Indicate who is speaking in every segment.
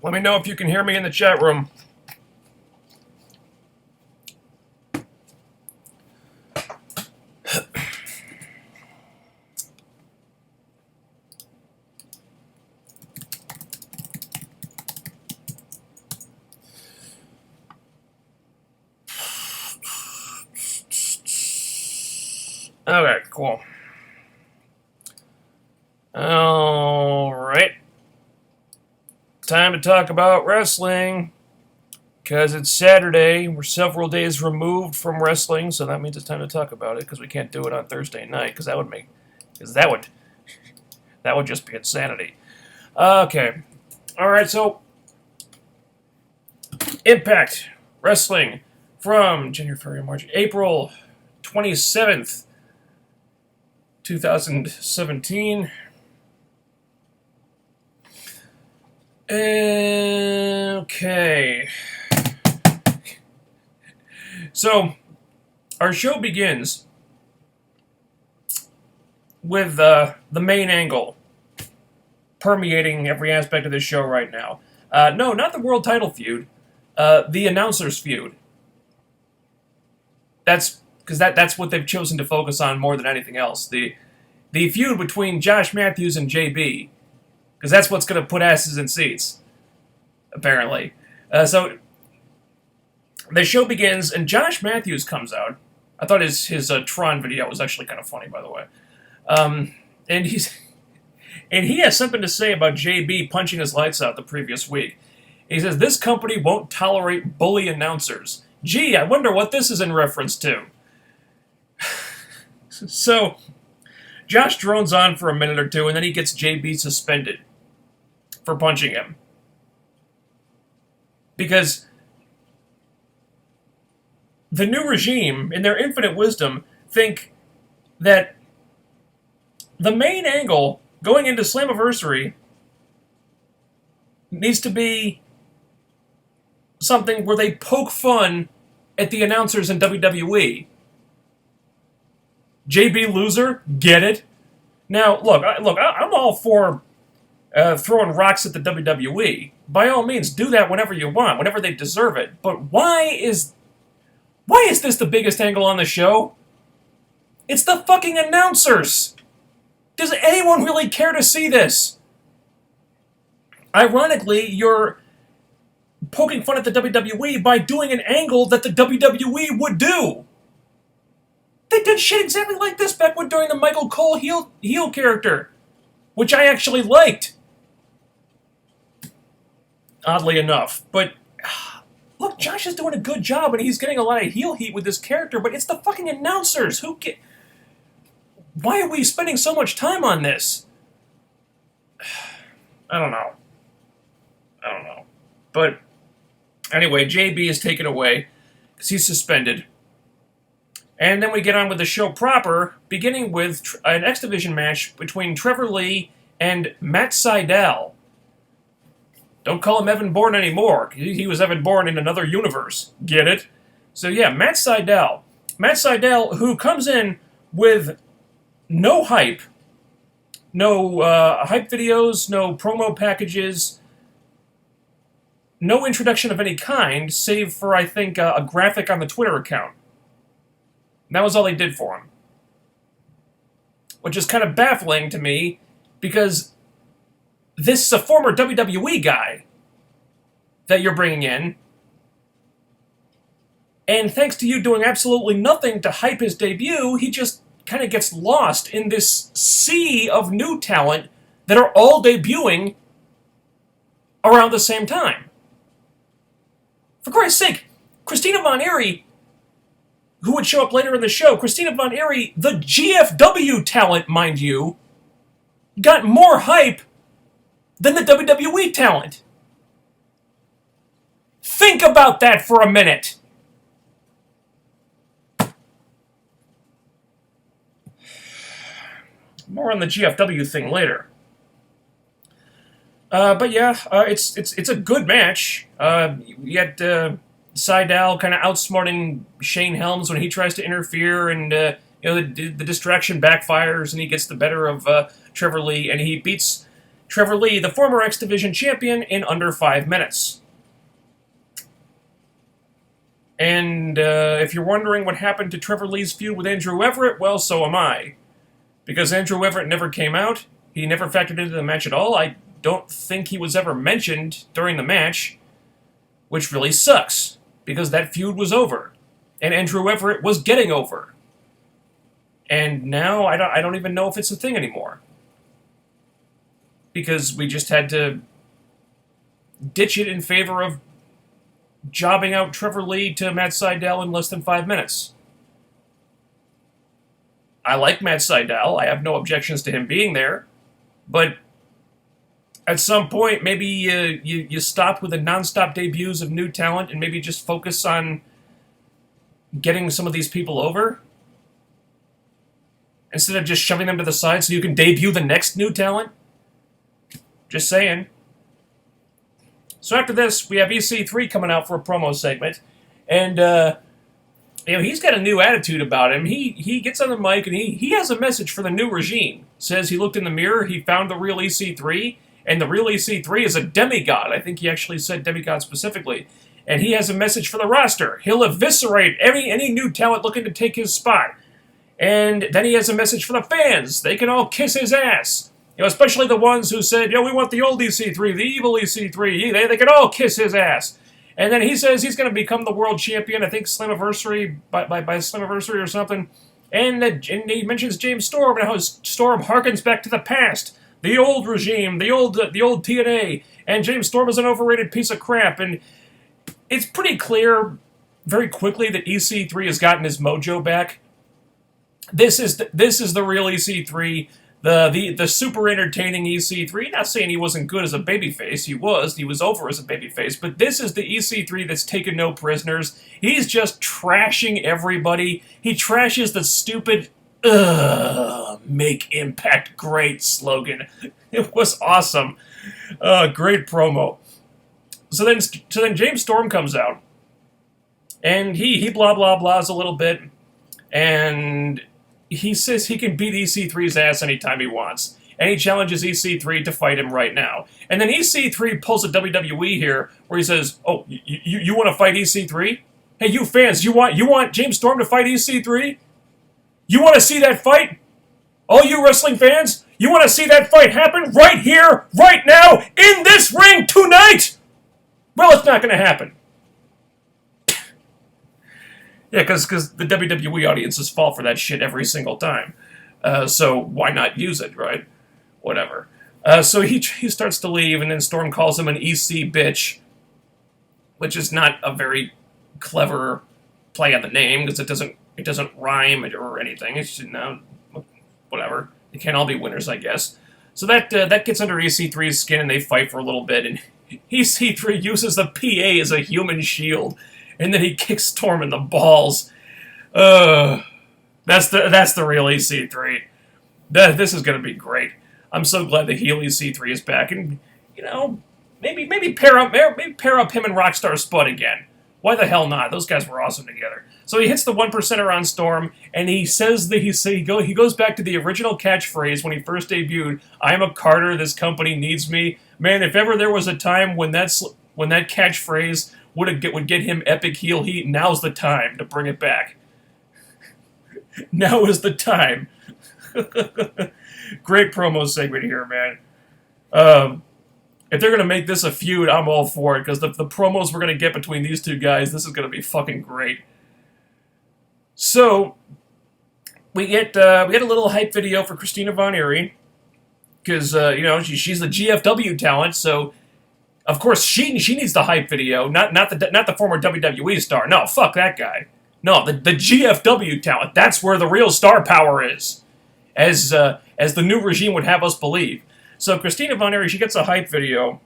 Speaker 1: Let me know if you can hear me in the chat room. Okay, cool. Alright. Time to talk about wrestling. Because it's Saturday. We're several days removed from wrestling, so that means it's time to talk about it, because we can't do it on Thursday night, because that would just be insanity. Okay. Alright, so Impact Wrestling from January, February, March, April 27th. 2017. Okay. So, our show begins with the main angle permeating every aspect of this show right now. No, not the world title feud. The announcers feud. That's what they've chosen to focus on more than anything else. The feud between Josh Matthews and JB. Because that's what's going to put asses in seats. Apparently. So, the show begins, and Josh Matthews comes out. I thought his Tron video was actually kind of funny, by the way. And he has something to say about JB punching his lights out the previous week. He says, "This company won't tolerate bully announcers. Gee, I wonder what this is in reference to." So, Josh drones on for a minute or two, and then he gets JB suspended for punching him. Because the new regime, in their infinite wisdom, think that the main angle going into Slammiversary needs to be something where they poke fun at the announcers in WWE. JB loser, get it? Now, look, I'm all for throwing rocks at the WWE. By all means, do that whenever you want, whenever they deserve it. But why is this the biggest angle on the show? It's the fucking announcers! Does anyone really care to see this? Ironically, you're poking fun at the WWE by doing an angle that the WWE would do. They did shit exactly like this back when during the Michael Cole heel character, which I actually liked. Oddly enough. But, look, Josh is doing a good job, and he's getting a lot of heel heat with this character, but it's the fucking announcers. Why are we spending so much time on this? I don't know. But, anyway, JB is taken away, because he's suspended. And then we get on with the show proper, beginning with an X Division match between Trevor Lee and Matt Sydal. Don't call him Evan Bourne anymore. He was Evan Bourne in another universe. Get it? So yeah, Matt Sydal. Matt Sydal, who comes in with no hype. No hype videos, no promo packages, no introduction of any kind, save for, I think, a graphic on the Twitter account. That was all they did for him. Which is kind of baffling to me, because this is a former WWE guy that you're bringing in, and thanks to you doing absolutely nothing to hype his debut, he just kind of gets lost in this sea of new talent that are all debuting around the same time. For Christ's sake, Christina Von Eerie, who would show up later in the show, Christina Von Eerie, the GFW talent, mind you, got more hype than the WWE talent. Think about that for a minute. More on the GFW thing later. But yeah, it's a good match. You had Sydal kind of outsmarting Shane Helms when he tries to interfere, and the distraction backfires, and he gets the better of Trevor Lee, and he beats Trevor Lee, the former X Division champion, in under 5 minutes. And if you're wondering what happened to Trevor Lee's feud with Andrew Everett, well, so am I. Because Andrew Everett never came out. He never factored into the match at all. I don't think he was ever mentioned during the match, which really sucks, because that feud was over. And Andrew Everett was getting over. And now I don't even know if it's a thing anymore. Because we just had to ditch it in favor of jobbing out Trevor Lee to Matt Sydal in less than 5 minutes. I like Matt Sydal. I have no objections to him being there. But at some point, maybe you stop with the non-stop debuts of new talent and maybe just focus on getting some of these people over, instead of just shoving them to the side so you can debut the next new talent. Just saying. So after this, we have EC3 coming out for a promo segment, and he's got a new attitude about him. He gets on the mic and he has a message for the new regime. Says he looked in the mirror, he found the real EC3, and the real EC3 is a demigod. I think he actually said demigod specifically. And he has a message for the roster. He'll eviscerate any new talent looking to take his spot. And then he has a message for the fans. They can all kiss his ass. Especially the ones who said, we want the old EC3, the evil EC3. They can all kiss his ass. And then he says he's going to become the world champion, I think Slammiversary, by Slammiversary or something. And he mentions James Storm and how Storm harkens back to the past. The old regime, the old TNA. And James Storm is an overrated piece of crap. And it's pretty clear very quickly that EC3 has gotten his mojo back. This is the real EC3, the super entertaining EC3. Not saying he wasn't good as a babyface. He was over as a babyface. But this is the EC3 that's taken no prisoners. He's just trashing everybody. He trashes the stupid "Make Impact Great" slogan. It was awesome. Great promo. So then James Storm comes out, and he blah blah blahs a little bit, and he says he can beat EC3's ass anytime he wants, and he challenges EC3 to fight him right now. And then EC3 pulls a WWE here, where he says, "Oh, you want to fight EC3? Hey, you fans, you want James Storm to fight EC3? You want to see that fight? All you wrestling fans, you want to see that fight happen right here, right now, in this ring tonight?" Well, it's not going to happen. Yeah, because the WWE audiences fall for that shit every single time. So why not use it, right? Whatever. So he starts to leave, and then Storm calls him an EC bitch, which is not a very clever play on the name, because it doesn't rhyme or anything. It's just, whatever. They can't all be winners, I guess. So that gets under EC3's skin, and they fight for a little bit, and EC3 uses the PA as a human shield, and then he kicks Storm in the balls. That's the real EC3. This is going to be great. I'm so glad the heel EC3 is back, and maybe pair up him and Rockstar Spud again. Why the hell not? Those guys were awesome together. So he hits the 1%er on Storm, and he says that he goes back to the original catchphrase when he first debuted. "I'm a Carter. This company needs me." Man, if ever there was a time when that catchphrase would get him epic heel heat, now's the time to bring it back. Now is the time. Great promo segment here, man. If they're going to make this a feud, I'm all for it, because the promos we're going to get between these two guys, this is going to be fucking great. So, we get a little hype video for Christina Von Eerie, because, she's the GFW talent, so, of course, she needs the hype video, not the former WWE star. No, fuck that guy. No, the GFW talent, that's where the real star power is, as the new regime would have us believe. So Christina Von Eerie, she gets a hype video,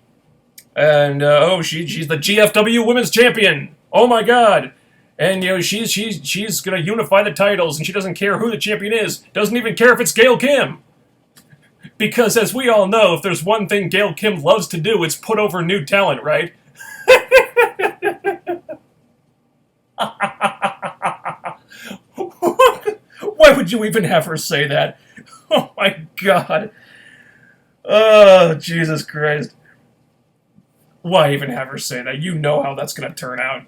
Speaker 1: and she's the GFW Women's Champion. Oh my God! And she's gonna unify the titles, and she doesn't care who the champion is. Doesn't even care if it's Gail Kim, because as we all know, if there's one thing Gail Kim loves to do, it's put over new talent, right? Why would you even have her say that? Oh my God. Oh, Jesus Christ. Why even have her say that? You know how that's going to turn out.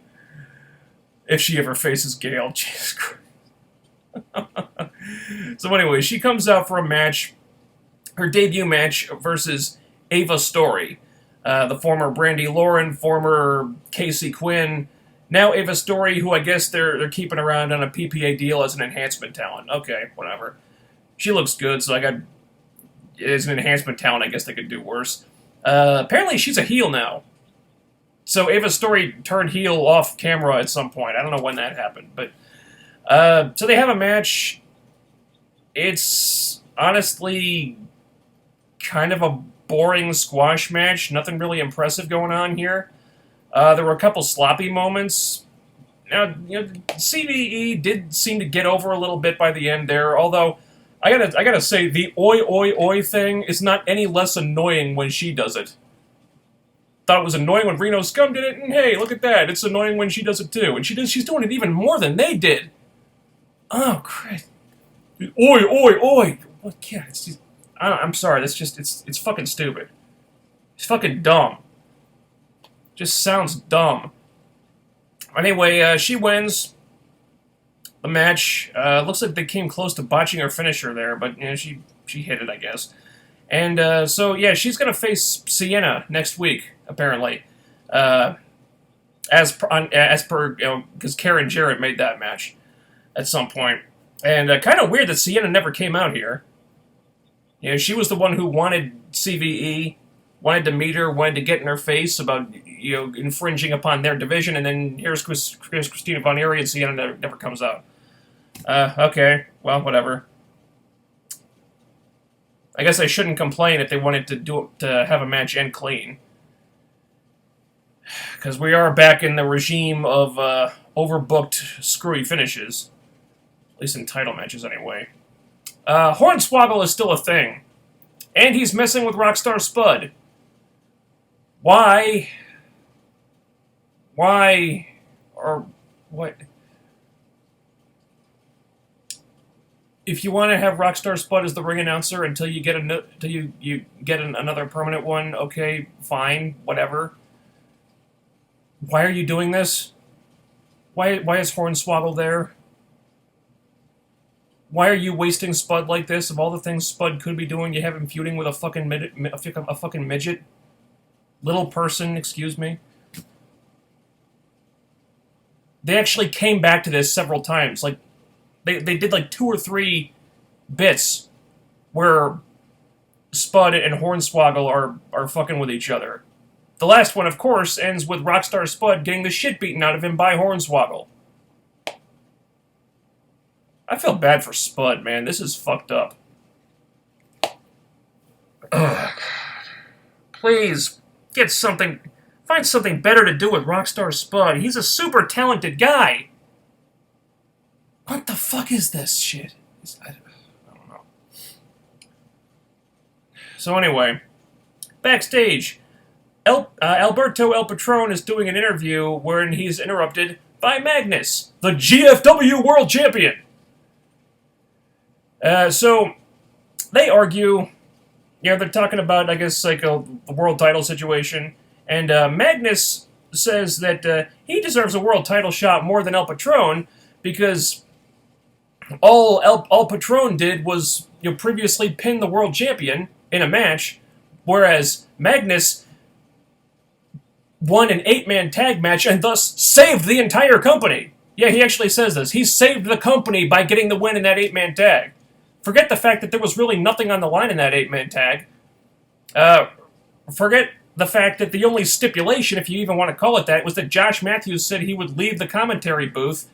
Speaker 1: If she ever faces Gale. Jesus Christ. So anyway, she comes out for a match, her debut match versus Ava Story. The former Brandy Lauren, former Casey Quinn, now Ava Story, who I guess they're keeping around on a PPA deal as an enhancement talent. Okay, whatever. She looks good, so I got... As an enhancement talent, I guess they could do worse. Apparently she's a heel now. So Ava Story turned heel off camera at some point. I don't know when that happened, but... so they have a match. It's honestly kind of a boring squash match. Nothing really impressive going on here. There were a couple sloppy moments. Now, CVE did seem to get over a little bit by the end there, although I gotta say the oi oi oi thing is not any less annoying when she does it. Thought it was annoying when Reno Scum did it, and hey, look at that, it's annoying when she does it too. And she's doing it even more than they did. Oh, Christ. Oi, oi, oi! What? Yeah, it's just, I'm sorry, that's just, it's fucking stupid. It's fucking dumb. Just sounds dumb. Anyway, she wins the match. Looks like they came close to botching her finisher there, but she hit it, I guess. And so yeah, she's gonna face Sienna next week, apparently. As per because Karen Jarrett made that match at some point. And kind of weird that Sienna never came out here. She was the one who wanted CVE, wanted to meet her, wanted to get in her face about infringing upon their division, and then here's Christina Von Eerie, and Sienna never comes out. Okay, well, whatever. I guess I shouldn't complain if they wanted to have a match end clean. Because we are back in the regime of overbooked, screwy finishes. At least in title matches, anyway. Hornswoggle is still a thing. And he's messing with Rockstar Spud. Why? Or what? If you want to have Rockstar Spud as the ring announcer until you get another permanent one, okay, fine, whatever. Why are you doing this? Why is Hornswoggle there? Why are you wasting Spud like this? Of all the things Spud could be doing, you have him feuding with a fucking midget? Little person, excuse me. They actually came back to this several times. Like, they did like 2 or 3 bits where Spud and Hornswoggle are fucking with each other. The last one, of course, ends with Rockstar Spud getting the shit beaten out of him by Hornswoggle. I feel bad for Spud, man. This is fucked up. Ugh. Please, find something better to do with Rockstar Spud. He's a super talented guy. What the fuck is this shit? I don't know. So anyway, backstage, Alberto El Patron is doing an interview wherein he's interrupted by Magnus, the GFW World Champion. So they argue, they're talking about, I guess, like a world title situation, and Magnus says that he deserves a world title shot more than El Patron because all El Patron did was previously pin the world champion in a match, whereas Magnus won an 8-man tag match and thus saved the entire company. Yeah, he actually says this. He saved the company by getting the win in that 8-man tag. Forget the fact that there was really nothing on the line in that 8-man tag. Forget the fact that the only stipulation, if you even want to call it that, was that Josh Matthews said he would leave the commentary booth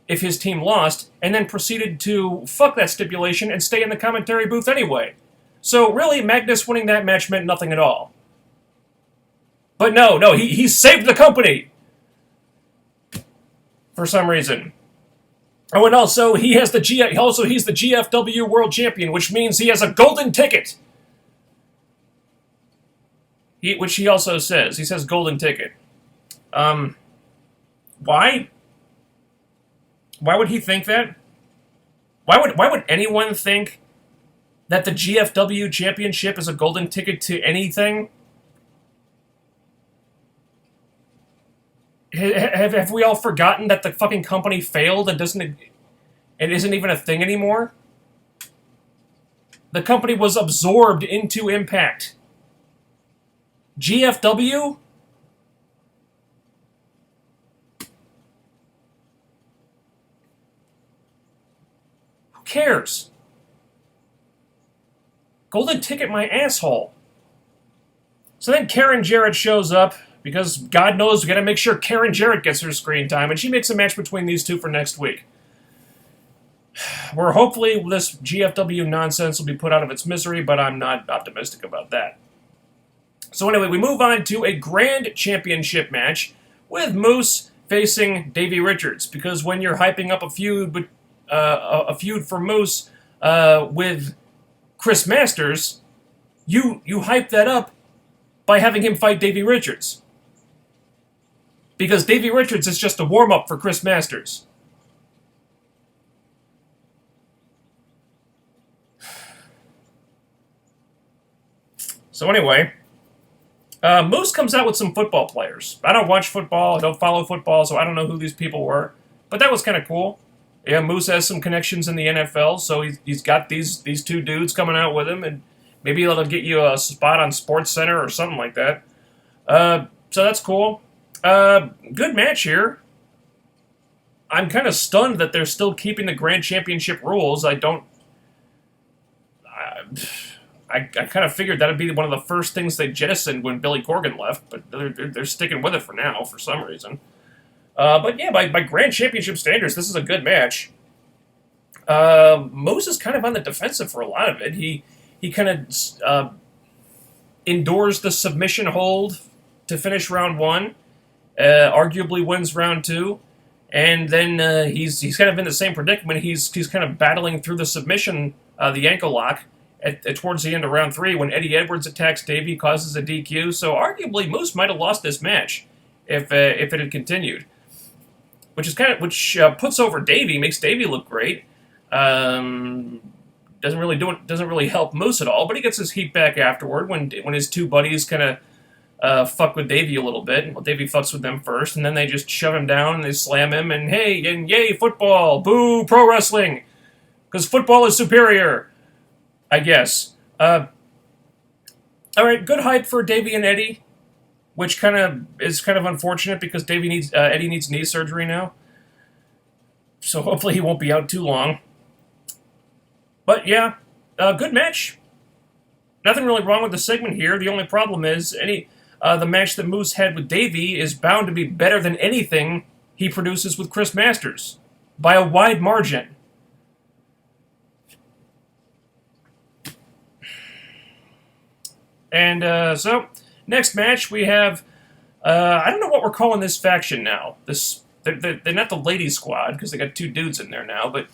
Speaker 1: if his team lost, and then proceeded to fuck that stipulation and stay in the commentary booth anyway. So really, Magnus winning that match meant nothing at all. But no, he saved the company! For some reason. Oh, and also, he's the GFW World Champion, which means he has a golden ticket! Which he also says. He says golden ticket. Why? Why would he think that? Why would anyone think that the GFW Championship is a golden ticket to anything? Have we all forgotten that the fucking company failed and isn't even a thing anymore? The company was absorbed into Impact. GFW? Who cares? Golden ticket my asshole. So then Karen Jarrett shows up, because God knows we gotta make sure Karen Jarrett gets her screen time, and she makes a match between these two for next week. Where hopefully this GFW nonsense will be put out of its misery, but I'm not optimistic about that. So anyway, we move on to a Grand Championship match with Moose facing Davey Richards, because when you're hyping up a feud for Moose with Chris Masters, you hype that up by having him fight Davey Richards. Because Davey Richards is just a warm-up for Chris Masters. So anyway, Moose comes out with some football players. I don't watch football, I don't follow football, so I don't know who these people were. But that was kind of cool. Yeah, Moose has some connections in the NFL, so he's got these two dudes coming out with him, and maybe it'll get you a spot on SportsCenter or something like that. So that's cool. Good match here. I'm kind of stunned that they're still keeping the Grand Championship rules. I kind of figured that would be one of the first things they jettisoned when Billy Corgan left, but they're sticking with it for now for some reason. But yeah, by Grand Championship standards, this is a good match. Moose is kind of on the defensive for a lot of it. He kind of endures the submission hold to finish round one, arguably wins round two, and then he's kind of in the same predicament. He's kind of battling through the submission, the ankle lock, towards the end of round three when Eddie Edwards attacks Davey, causes a DQ. So arguably Moose might have lost this match if it had continued, which puts over Davey, makes Davey look great. Doesn't really help Moose at all, but he gets his heat back afterward when his two buddies kind of fuck with Davey a little bit. Well, Davey fucks with them first, and then they just shove him down and they slam him, and hey, and yay, football, boo, pro wrestling, because football is superior, I guess. All right, good hype for Davey and Eddie, which is kind of unfortunate because Eddie needs knee surgery now. So hopefully he won't be out too long. But yeah, good match. Nothing really wrong with the segment here. The only problem is the match that Moose had with Davey is bound to be better than anything he produces with Chris Masters by a wide margin. And so, next match we have, I don't know what we're calling this faction now. They're not the Lady Squad, because they got two dudes in there now, but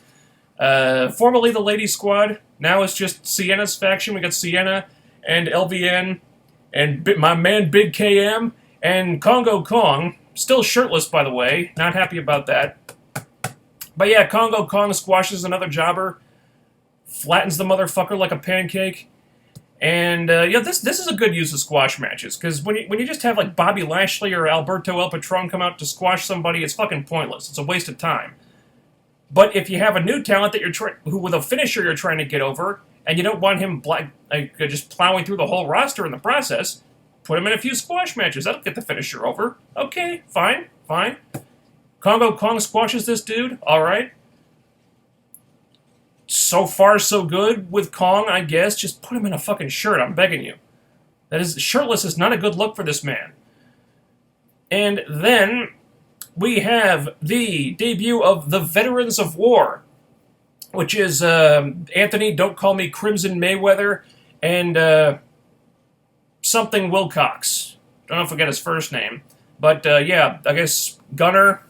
Speaker 1: formerly the Lady Squad. Now it's just Sienna's faction. We got Sienna and LVN and my man Big KM and Kongo Kong. Still shirtless, by the way. Not happy about that. But yeah, Kongo Kong squashes another jobber, flattens the motherfucker like a pancake. And this is a good use of squash matches, because when you just have like Bobby Lashley or Alberto El Patron come out to squash somebody, it's fucking pointless. It's a waste of time. But if you have a new talent that who with a finisher you're trying to get over, and you don't want him just plowing through the whole roster in the process, put him in a few squash matches. That'll get the finisher over. Okay, fine. Kongo Kong squashes this dude. All right. So far, so good with Kong, I guess. Just put him in a fucking shirt, I'm begging you. Shirtless is not a good look for this man. And then we have the debut of the Veterans of War, which is Anthony, don't call me Crimson Mayweather, and something Wilcox. Don't know if I got his first name. But yeah, I guess Gunner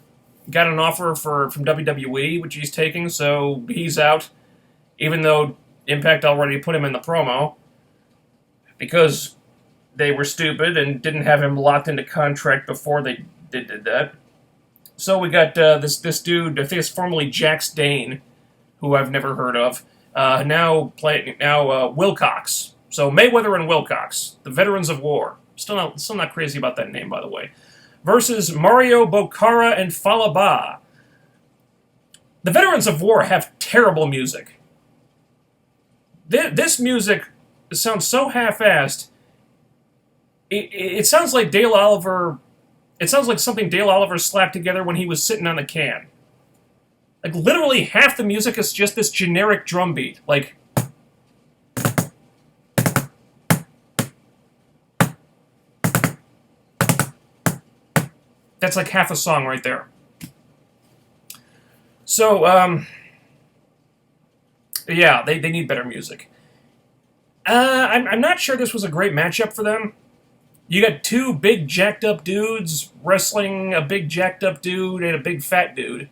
Speaker 1: got an offer from WWE, which he's taking, so he's out. Even though Impact already put him in the promo, because they were stupid and didn't have him locked into contract before they did that. So we got this dude, I think it's formerly Jax Dane, who I've never heard of, now Wilcox. So Mayweather and Wilcox, the veterans of war. Still not crazy about that name, by the way. Versus Mario Bokara and Falaba. The veterans of war have terrible music. This music sounds so half-assed. It sounds like Dale Oliver. It sounds like something Dale Oliver slapped together when he was sitting on the can. Like, literally half the music is just this generic drum beat. Like, that's like half a song right there. So, yeah, they need better music. I'm not sure this was a great matchup for them. You got two big jacked up dudes wrestling a big jacked up dude and a big fat dude.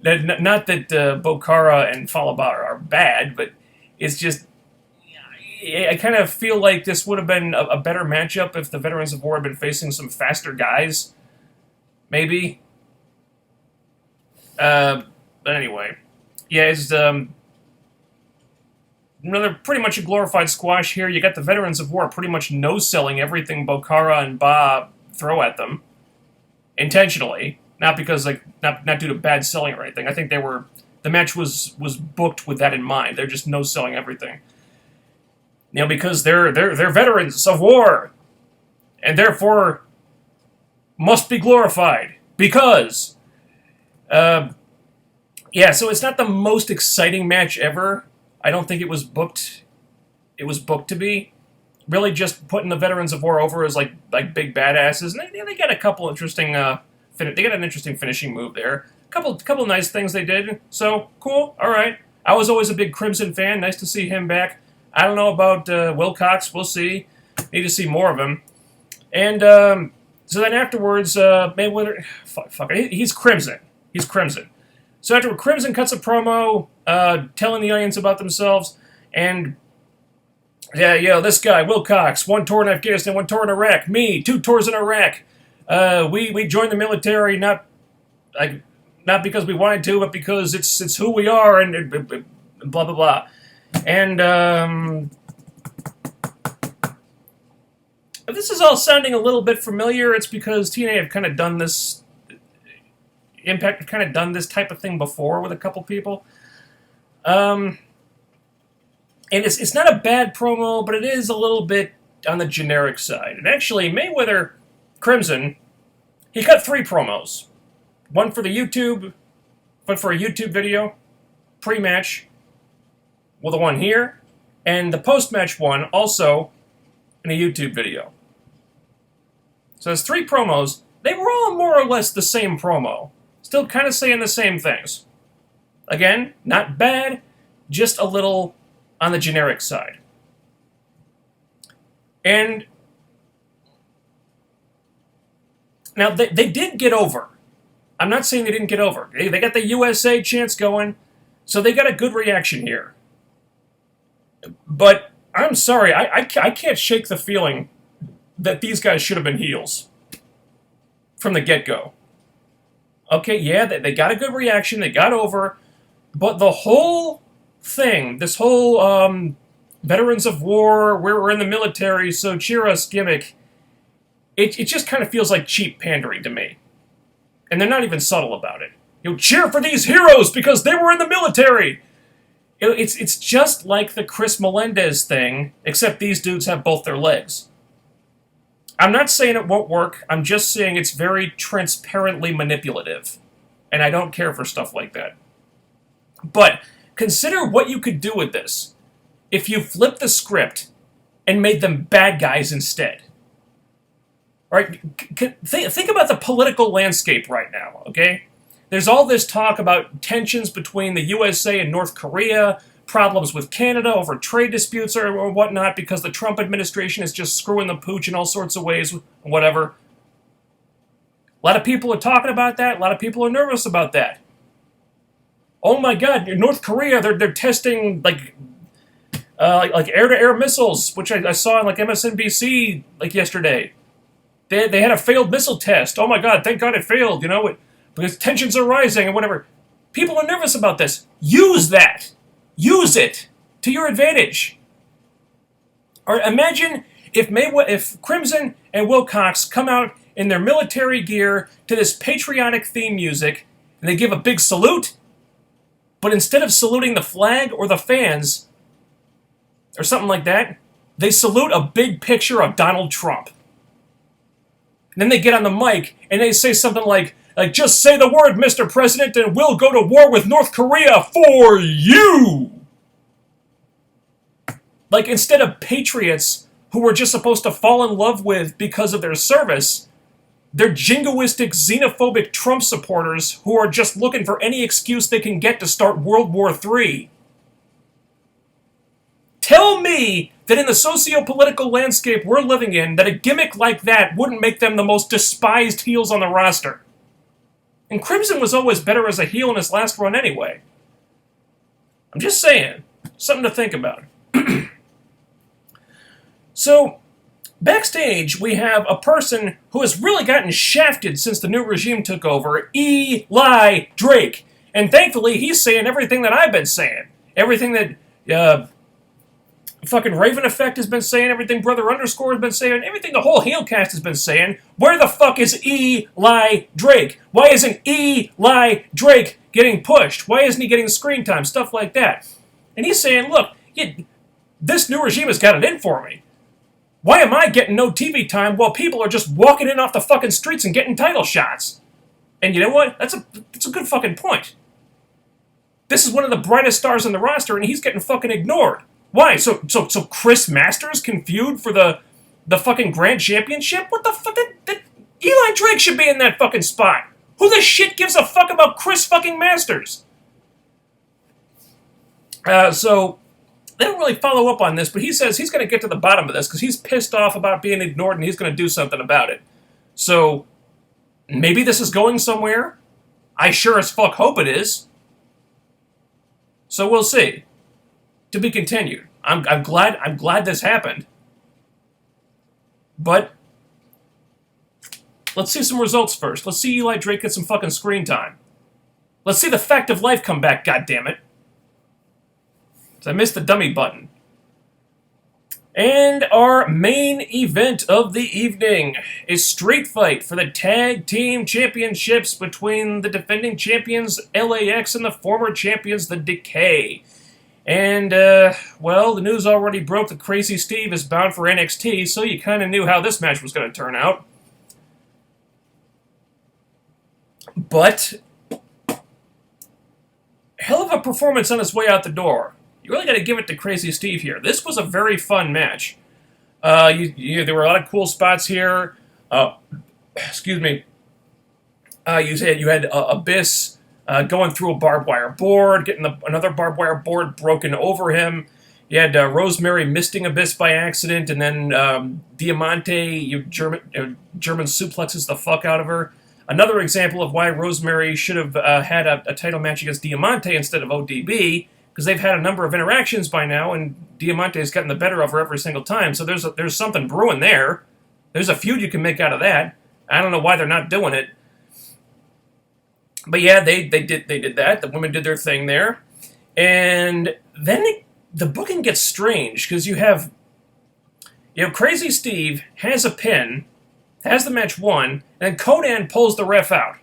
Speaker 1: Not that Bokara and Falaba are bad, but it's just... I kind of feel like this would have been a better matchup if the Veterans of War had been facing some faster guys. Maybe. But anyway. Yeah, it's another pretty much a glorified squash here. You got the Veterans of War pretty much no-selling everything Bokara and Ba throw at them. Intentionally. Not because, like, not due to bad selling or anything. I think the match was booked with that in mind. They're just no-selling everything. You know, because they're veterans of war. And therefore must be glorified. Because yeah, so it's not the most exciting match ever. I don't think it was booked to be. Really just putting the Veterans of War over as like big badasses. And they got a couple interesting they got an interesting finishing move there. Couple nice things they did. So cool. All right. I was always a big Crimson fan. Nice to see him back. I don't know about Wilcox. We'll see. Need to see more of him. And so then afterwards, Mayweather... Fuck. He's Crimson. He's Crimson. So after Crimson cuts a promo, telling the audience about themselves, and... Yeah, this guy, Wilcox, 1 tour in Afghanistan, 1 tour in Iraq. Me, 2 tours in Iraq. We joined the military not because we wanted to, but because it's who we are, and blah, blah, blah. And, if this is all sounding a little bit familiar, it's because TNA have kind of done this, Impact have kind of done this type of thing before with a couple people. And it's not a bad promo, but it is a little bit on the generic side. And actually, Mayweather, Crimson, he cut 3 promos. One for a YouTube video, pre-match, well, the one here, and the post-match one also in a YouTube video. So there's 3 promos. They were all more or less the same promo. Still kind of saying the same things. Again, not bad, just a little on the generic side. And now they did get over. I'm not saying they didn't get over. They got the USA chants going, so they got a good reaction here. But I'm sorry, I can't shake the feeling that these guys should have been heels from the get-go. Okay, yeah, they got a good reaction, they got over, but the whole thing, this whole Veterans of War, we're in the military, so cheer us gimmick, it just kind of feels like cheap pandering to me. And they're not even subtle about it. Cheer for these heroes because they were in the military! It's just like the Chris Melendez thing, except these dudes have both their legs. I'm not saying it won't work, I'm just saying it's very transparently manipulative. And I don't care for stuff like that. But consider what you could do with this if you flipped the script and made them bad guys instead. Right? Think about the political landscape right now, okay? There's all this talk about tensions between the USA and North Korea, problems with Canada over trade disputes or whatnot because the Trump administration is just screwing the pooch in all sorts of ways, whatever. A lot of people are talking about that. A lot of people are nervous about that. Oh my God, in North Korea, they're testing like air-to-air missiles, which I saw on like MSNBC like yesterday. They had a failed missile test. Oh my God, thank God it failed, because tensions are rising and whatever. People are nervous about this. Use that. Use it to your advantage. Or imagine if Crimson and Wilcox come out in their military gear to this patriotic theme music, and they give a big salute, but instead of saluting the flag or the fans, or something like that, they salute a big picture of Donald Trump. And then they get on the mic, and they say something like, just say the word, Mr. President, and we'll go to war with North Korea for you! Like, instead of patriots who we're just supposed to fall in love with because of their service, they're jingoistic, xenophobic Trump supporters who are just looking for any excuse they can get to start World War III. Tell me that in the socio-political landscape we're living in, that a gimmick like that wouldn't make them the most despised heels on the roster. And Crimson was always better as a heel in his last run anyway. I'm just saying. Something to think about. So, backstage, we have a person who has really gotten shafted since the new regime took over, Eli Drake. And thankfully, he's saying everything that I've been saying. Everything that fucking Raven Effect has been saying, everything Brother Underscore has been saying, everything the whole HeelCast has been saying. Where the fuck is Eli Drake? Why isn't Eli Drake getting pushed? Why isn't he getting screen time? Stuff like that. And he's saying, look, this new regime has got it in for me. Why am I getting no TV time while people are just walking in off the fucking streets and getting title shots? And you know what? That's a good fucking point. This is one of the brightest stars on the roster, and he's getting fucking ignored. Why? So Chris Masters can feud for the fucking Grand Championship? What the fuck? Eli Drake should be in that fucking spot. Who the shit gives a fuck about Chris fucking Masters? So they don't really follow up on this, but he says he's going to get to the bottom of this because he's pissed off about being ignored and he's going to do something about it. So maybe this is going somewhere. I sure as fuck hope it is. So we'll see. To be continued. I'm glad this happened. But let's see some results first. Let's see Eli Drake get some fucking screen time. Let's see the fact of life come back, goddammit. I missed the dummy button. And our main event of the evening is street fight for the tag team championships between the defending champions LAX and the former champions the Decay. And, well, the news already broke that Crazy Steve is bound for NXT, so you kind of knew how this match was going to turn out. But hell of a performance on his way out the door. You really got to give it to Crazy Steve here. This was a very fun match. There were a lot of cool spots here. Excuse me. You had Abyss going through a barbed wire board, getting another barbed wire board broken over him. You had Rosemary misting Abyss by accident, and then Diamante German suplexes the fuck out of her. Another example of why Rosemary should have had a title match against Diamante instead of ODB, because they've had a number of interactions by now, and Diamante's gotten the better of her every single time, so there's something brewing there. There's a feud you can make out of that. I don't know why they're not doing it. But yeah, they did that. The women did their thing there. And then the booking gets strange, because you have Crazy Steve has a pin, has the match won, and then Konnan pulls the ref out.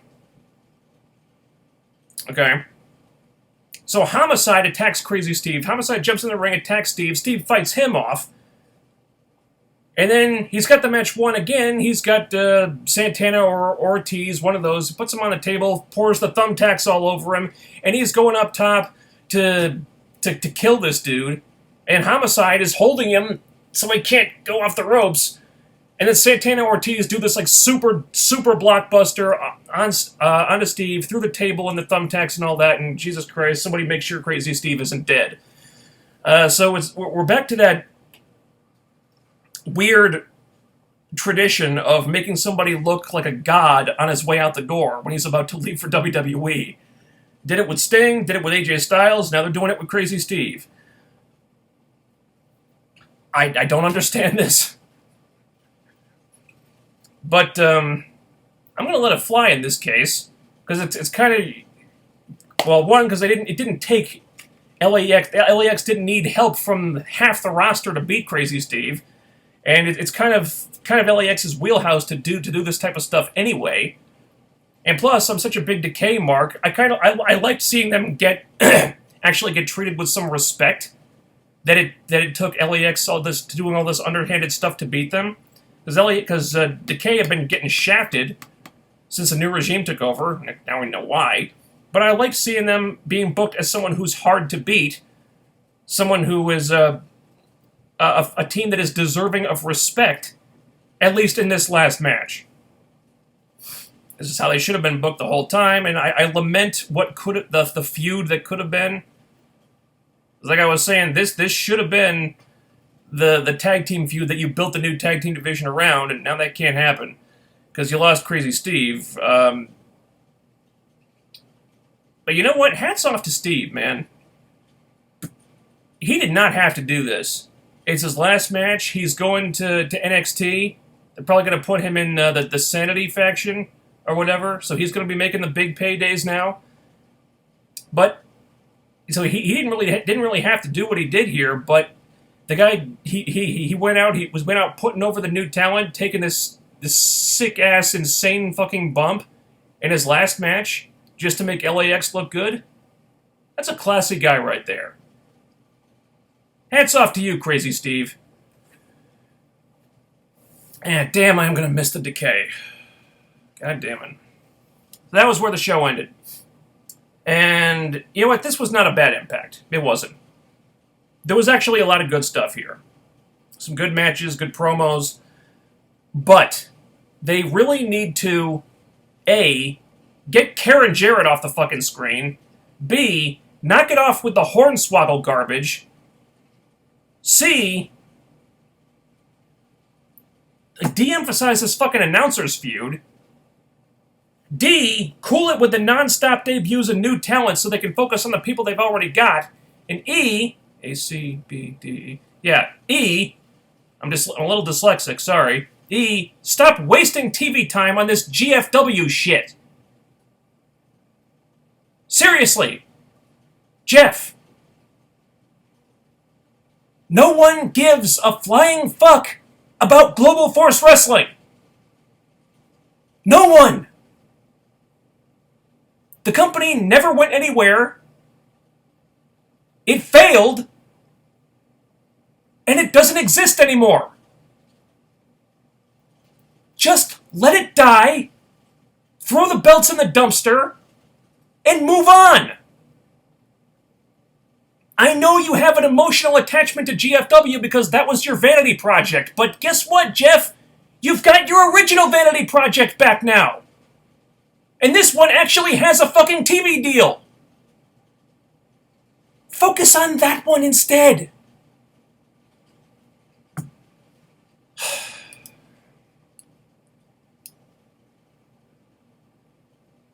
Speaker 1: Okay? So Homicide attacks Crazy Steve. Homicide jumps in the ring, attacks Steve. Steve fights him off. And then he's got the match won again. He's got Santana or Ortiz, one of those, puts him on the table, pours the thumbtacks all over him, and he's going up top to kill this dude. And Homicide is holding him so he can't go off the ropes. And then Santana Ortiz do this like super blockbuster onto Steve through the table and the thumbtacks and all that. And Jesus Christ, somebody make sure Crazy Steve isn't dead. So we're back to that weird tradition of making somebody look like a god on his way out the door when he's about to leave for WWE. Did it with Sting, did it with AJ Styles, now they're doing it with Crazy Steve. I don't understand this. But I'm going to let it fly in this case, because it's kind of, Well, one, because it didn't take LAX. LAX didn't need help from half the roster to beat Crazy Steve, and it's kind of LAX's wheelhouse to do this type of stuff anyway. And plus, I'm such a big Decay mark. I liked seeing them get actually get treated with some respect. That it took LAX doing all this underhanded stuff to beat them, because Decay have been getting shafted since the new regime took over. Now we know why. But I like seeing them being booked as someone who's hard to beat, someone who is a team that is deserving of respect, at least in this last match. This is how they should have been booked the whole time, and I lament what the feud that could have been. Like I was saying, this should have been the tag team feud that you built the new tag team division around, and now that can't happen because you lost Crazy Steve. But you know what? Hats off to Steve, man. He did not have to do this. It's his last match. He's going to NXT. They're probably going to put him in the Sanity faction or whatever, so he's going to be making the big paydays now. But so he didn't really have to do what he did here, but the guy he went out putting over the new talent, taking this sick ass insane fucking bump in his last match just to make LAX look good. That's a classy guy right there. Hats off to you, Crazy Steve. And damn, I'm gonna miss the Decay. God damn it. So that was where the show ended. And you know what? This was not a bad Impact. It wasn't. There was actually a lot of good stuff here. Some good matches, good promos. But they really need to, A, get Karen Jarrett off the fucking screen. B, knock it off with the Hornswoggle garbage. C, de-emphasize this fucking announcers feud. D, cool it with the non-stop debuts of new talent so they can focus on the people they've already got. And E, A, C, B, D, E. Yeah, E, I'm a little dyslexic, sorry. E, stop wasting TV time on this GFW shit. Seriously. Jeff. No one gives a flying fuck about Global Force Wrestling. No one. The company never went anywhere. It failed. And it doesn't exist anymore. Just let it die, throw the belts in the dumpster, and move on. I know you have an emotional attachment to GFW because that was your vanity project, but guess what, Jeff? You've got your original vanity project back now. And this one actually has a fucking TV deal. Focus on that one instead.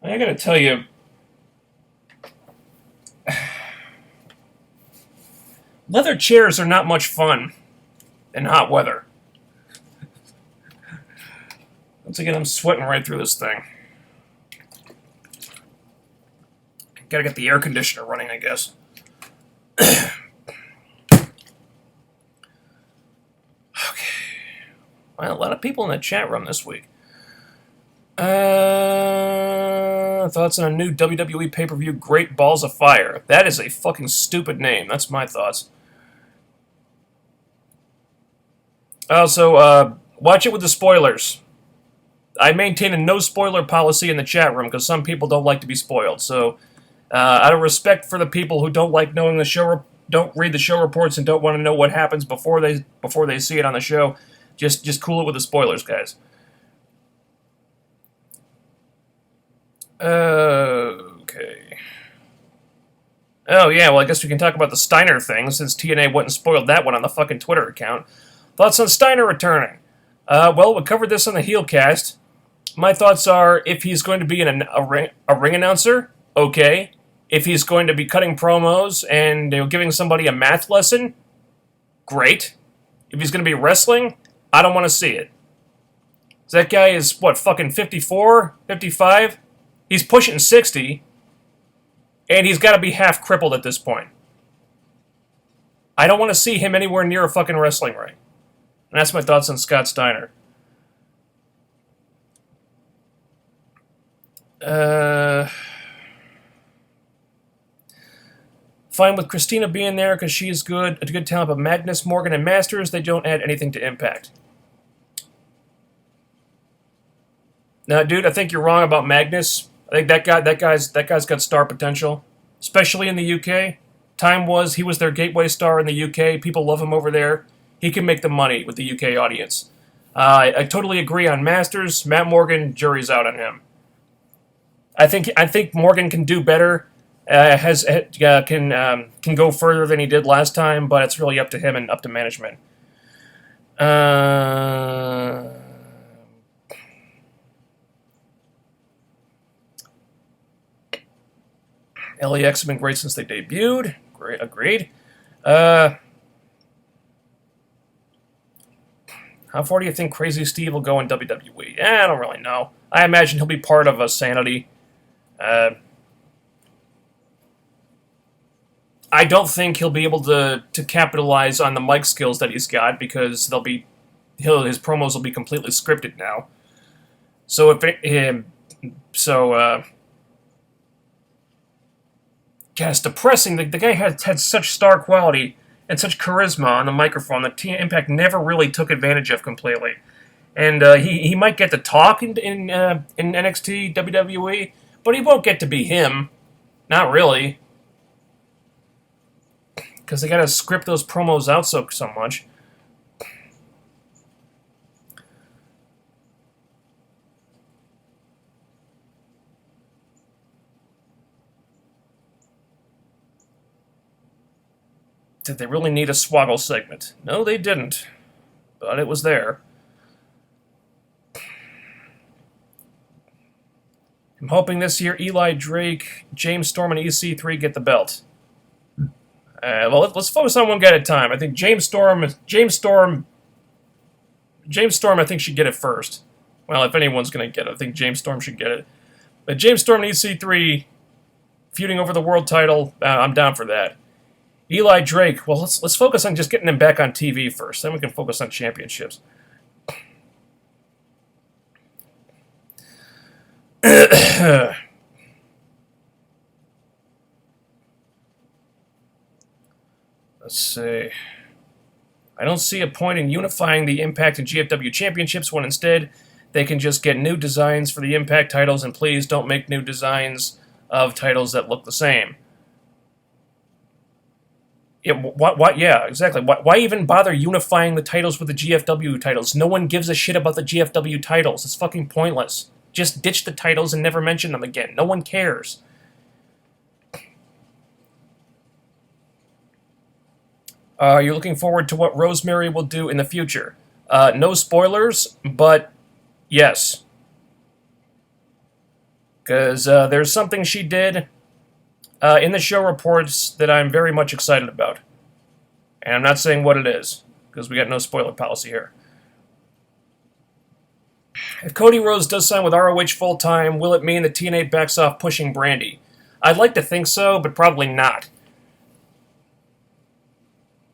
Speaker 1: I gotta tell you, leather chairs are not much fun in hot weather. Once again, I'm sweating right through this thing. Gotta get the air conditioner running, I guess. Okay. Well, a lot of people in the chat room this week. Thoughts on a new WWE pay-per-view, Great Balls of Fire. That is a fucking stupid name. That's my thoughts. Also, watch it with the spoilers. I maintain a no-spoiler policy in the chat room because some people don't like to be spoiled. So, out of respect for the people who don't like knowing the show, don't read the show reports and don't want to know what happens before they see it on the show, just cool it with the spoilers, guys. Okay. Oh, yeah, well, I guess we can talk about the Steiner thing, since TNA went and spoiled that one on the fucking Twitter account. Thoughts on Steiner returning? Well, we covered this on the HeelCast. My thoughts are, if he's going to be a ring announcer, okay. If he's going to be cutting promos and giving somebody a math lesson, great. If he's going to be wrestling, I don't want to see it. That guy is, what, fucking 54? 55? He's pushing 60. And he's got to be half crippled at this point. I don't want to see him anywhere near a fucking wrestling ring. And that's my thoughts on Scott Steiner. Fine with Christina being there because she is good, a good talent, but Magnus, Morgan, and Masters, they don't add anything to Impact. Now, dude, I think you're wrong about Magnus. I think that guy's got star potential, especially in the UK. He was their gateway star in the UK. People love him over there. He can make the money with the UK audience. I totally agree on Masters. Matt Morgan, jury's out on him. I think Morgan can do better. Can go further than he did last time, but it's really up to him and up to management. LAX have been great since they debuted. Great, agreed. How far do you think Crazy Steve will go in WWE? I don't really know. I imagine he'll be part of a Sanity. I don't think he'll be able to capitalize on the mic skills that he's got because his promos will be completely scripted now. So it's depressing. The guy had such star quality and such charisma on the microphone that Impact never really took advantage of completely. And he might get to talk in NXT, WWE, but he won't get to be him. Not really. Because they got to script those promos out so much. Did they really need a Swoggle segment? No, they didn't. But it was there. I'm hoping this year Eli Drake, James Storm, and EC3 get the belt. Well, let's focus on one guy at a time. I think James Storm, I think should get it first. Well, if anyone's going to get it, I think James Storm should get it. But James Storm and EC3 feuding over the world title, I'm down for that. Eli Drake, well, let's focus on just getting him back on TV first. Then we can focus on championships. Let's see. I don't see a point in unifying the Impact and GFW championships when instead they can just get new designs for the Impact titles, and please don't make new designs of titles that look the same. Yeah, exactly. Why even bother unifying the titles with the GFW titles? No one gives a shit about the GFW titles. It's fucking pointless. Just ditch the titles and never mention them again. No one cares. You're looking forward to what Rosemary will do in the future. No spoilers, but yes. Because there's something she did in the show reports that I'm very much excited about. And I'm not saying what it is, because we got no spoiler policy here. If Cody Rhodes does sign with ROH full-time, will it mean that TNA backs off pushing Brandy? I'd like to think so, but probably not.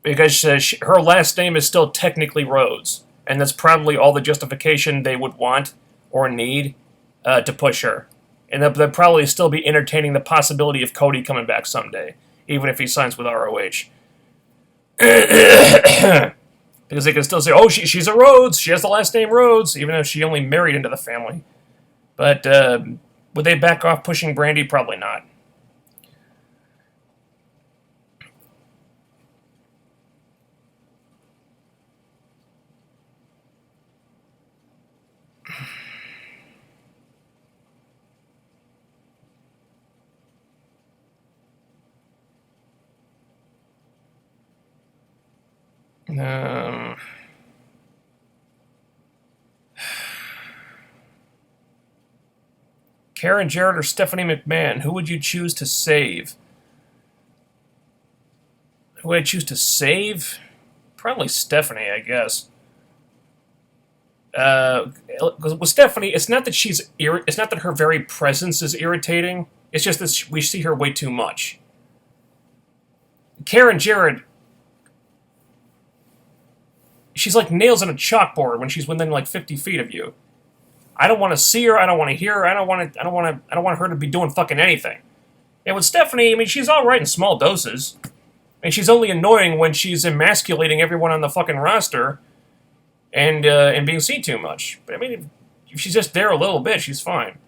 Speaker 1: Because her last name is still technically Rhodes, and that's probably all the justification they would want or need to push her. And they'll probably still be entertaining the possibility of Cody coming back someday, even if he signs with ROH. Because they can still say, oh, she's a Rhodes, she has the last name Rhodes, even though she only married into the family. But would they back off pushing Brandy? Probably not. Karen Jarrett or Stephanie McMahon, who would you choose to save? Who would I choose to save? Probably Stephanie, I guess. With Stephanie, it's not that it's not that her very presence is irritating. It's just that we see her way too much. Karen Jarrett, she's like nails on a chalkboard when she's within like 50 feet of you. I don't want to see her. I don't want to hear her. I don't want her to be doing fucking anything. And with Stephanie, I mean, she's all right in small doses. And she's only annoying when she's emasculating everyone on the fucking roster and being seen too much. But I mean, if she's just there a little bit, she's fine.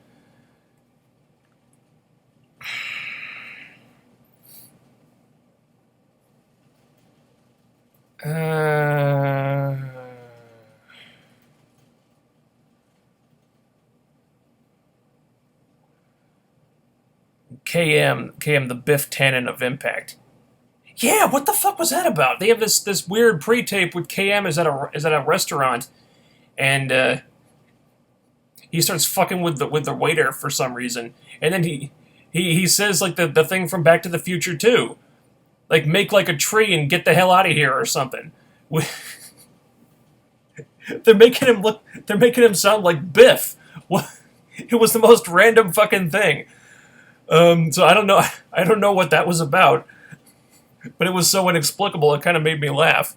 Speaker 1: KM, the Biff Tannen of Impact. Yeah, what the fuck was that about? They have this weird pre-tape with KM is at a restaurant, and he starts fucking with the waiter for some reason, and then he says like the thing from Back to the Future 2, like make like a tree and get the hell out of here or something. They're making him sound like Biff. What? It was the most random fucking thing. So I don't know what that was about, but it was so inexplicable it kind of made me laugh.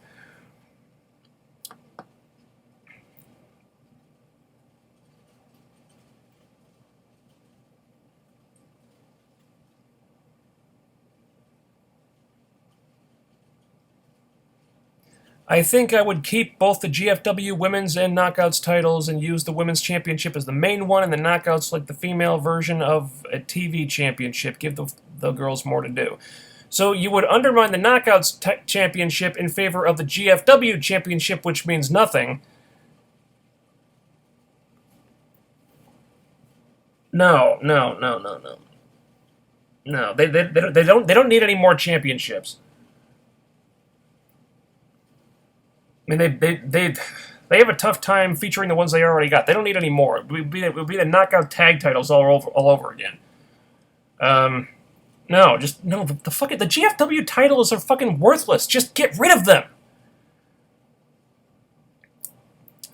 Speaker 1: I think I would keep both the GFW Women's and Knockouts titles and use the Women's Championship as the main one and the Knockouts like the female version of a TV championship. Give the girls more to do. So you would undermine the Knockouts championship in favor of the GFW championship, which means nothing. No. No, they don't need any more championships. I mean, they have a tough time featuring the ones they already got. They don't need any more. It would be the knockout tag titles all over again. No. The fucking the GFW titles are fucking worthless. Just get rid of them.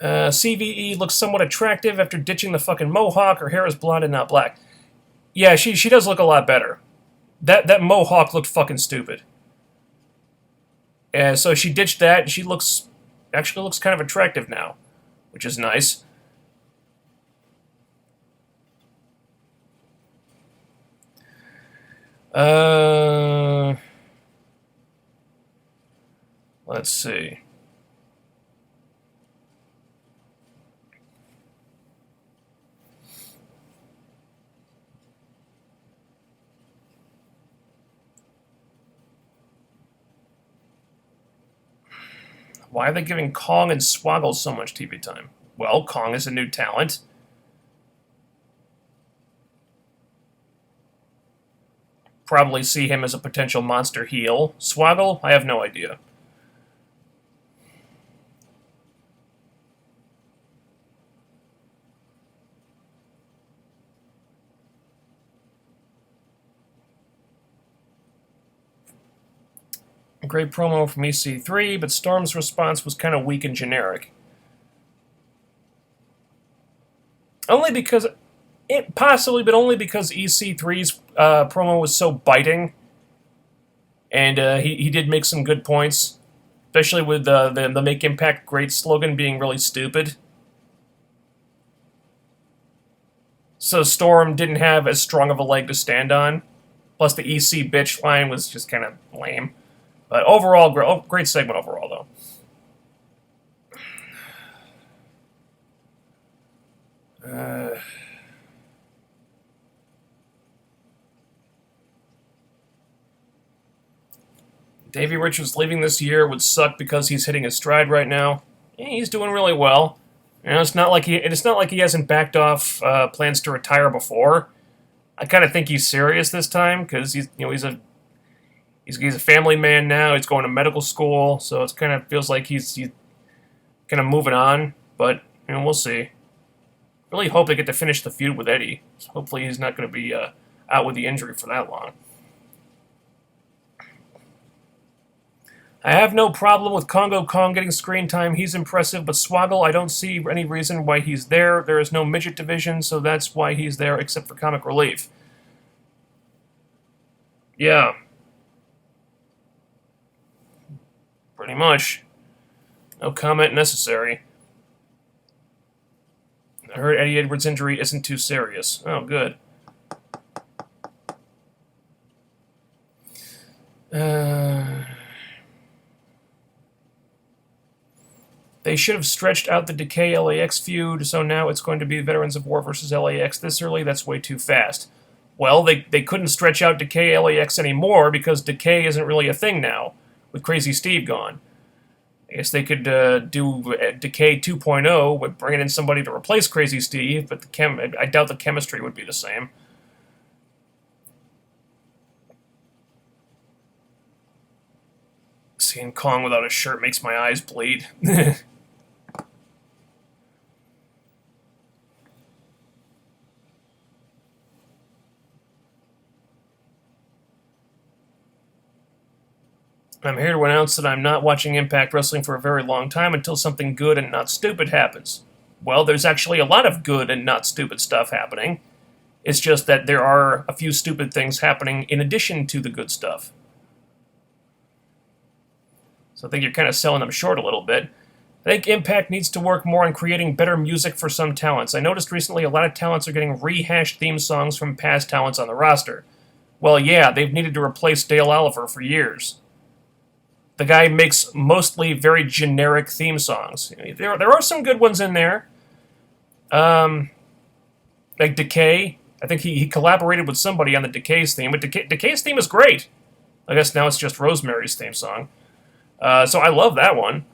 Speaker 1: CVE looks somewhat attractive after ditching the fucking mohawk. Her hair is blonde and not black. Yeah, she does look a lot better. That mohawk looked fucking stupid. And so she ditched that, and she actually looks kind of attractive now, which is nice. Let's see. Why are they giving Kong and Swoggle so much TV time? Well, Kong is a new talent. Probably see him as a potential monster heel. Swoggle? I have no idea. Great promo from EC3, but Storm's response was kind of weak and generic. Only because EC3's promo was so biting, and he did make some good points, especially with the Make Impact Great slogan being really stupid. So Storm didn't have as strong of a leg to stand on. Plus the EC bitch line was just kind of lame. But overall, great segment overall, though. Davey Richards leaving this year would suck because he's hitting his stride right now. Yeah, he's doing really well. You know, it's not like he hasn't backed off plans to retire before. I kind of think he's serious this time because he's a family man now. He's going to medical school, so it kind of feels like he's kind of moving on. But we'll see. Really hope they get to finish the feud with Eddie. So hopefully he's not going to be out with the injury for that long. I have no problem with Kongo Kong getting screen time. He's impressive, but Swoggle, I don't see any reason why he's there. There is no midget division, so that's why he's there, except for comic relief. Yeah, pretty much. No comment necessary. I heard Eddie Edwards' injury isn't too serious. Oh, good. They should have stretched out the Decay LAX feud, so now it's going to be Veterans of War versus LAX this early. That's way too fast. Well, they couldn't stretch out Decay LAX anymore because Decay isn't really a thing now, with Crazy Steve gone. I guess they could do Decay 2.0 with bringing in somebody to replace Crazy Steve, but I doubt the chemistry would be the same. Seeing Kong without a shirt makes my eyes bleed. I'm here to announce that I'm not watching Impact Wrestling for a very long time until something good and not stupid happens. Well, there's actually a lot of good and not stupid stuff happening. It's just that there are a few stupid things happening in addition to the good stuff. So I think you're kind of selling them short a little bit. I think Impact needs to work more on creating better music for some talents. I noticed recently a lot of talents are getting rehashed theme songs from past talents on the roster. Well, yeah, they've needed to replace Dale Oliver for years. The guy makes mostly very generic theme songs. There are some good ones in there. Like Decay. I think he collaborated with somebody on the Decay's theme, but Decay's theme is great. I guess now it's just Rosemary's theme song. So I love that one.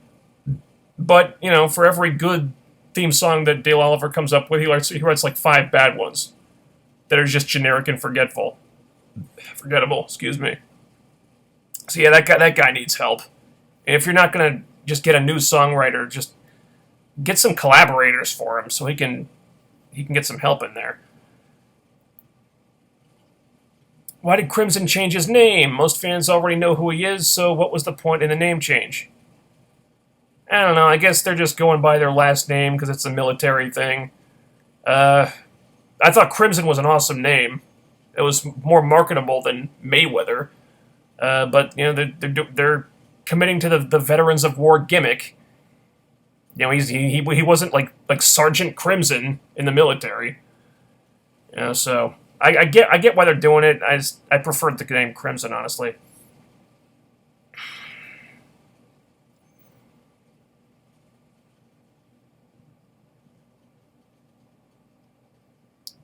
Speaker 1: But, for every good theme song that Dale Oliver comes up with, he writes like 5 bad ones that are just generic and forgettable, excuse me. So yeah, that guy needs help. And if you're not gonna just get a new songwriter, just get some collaborators for him so he can get some help in there. Why did Crimson change his name? Most fans already know who he is, so what was the point in the name change? I don't know, I guess they're just going by their last name because it's a military thing. I thought Crimson was an awesome name. It was more marketable than Mayweather. But they're committing to the Veterans of War gimmick. He wasn't like Sergeant Crimson in the military. So I get why they're doing it. I preferred the name Crimson, honestly.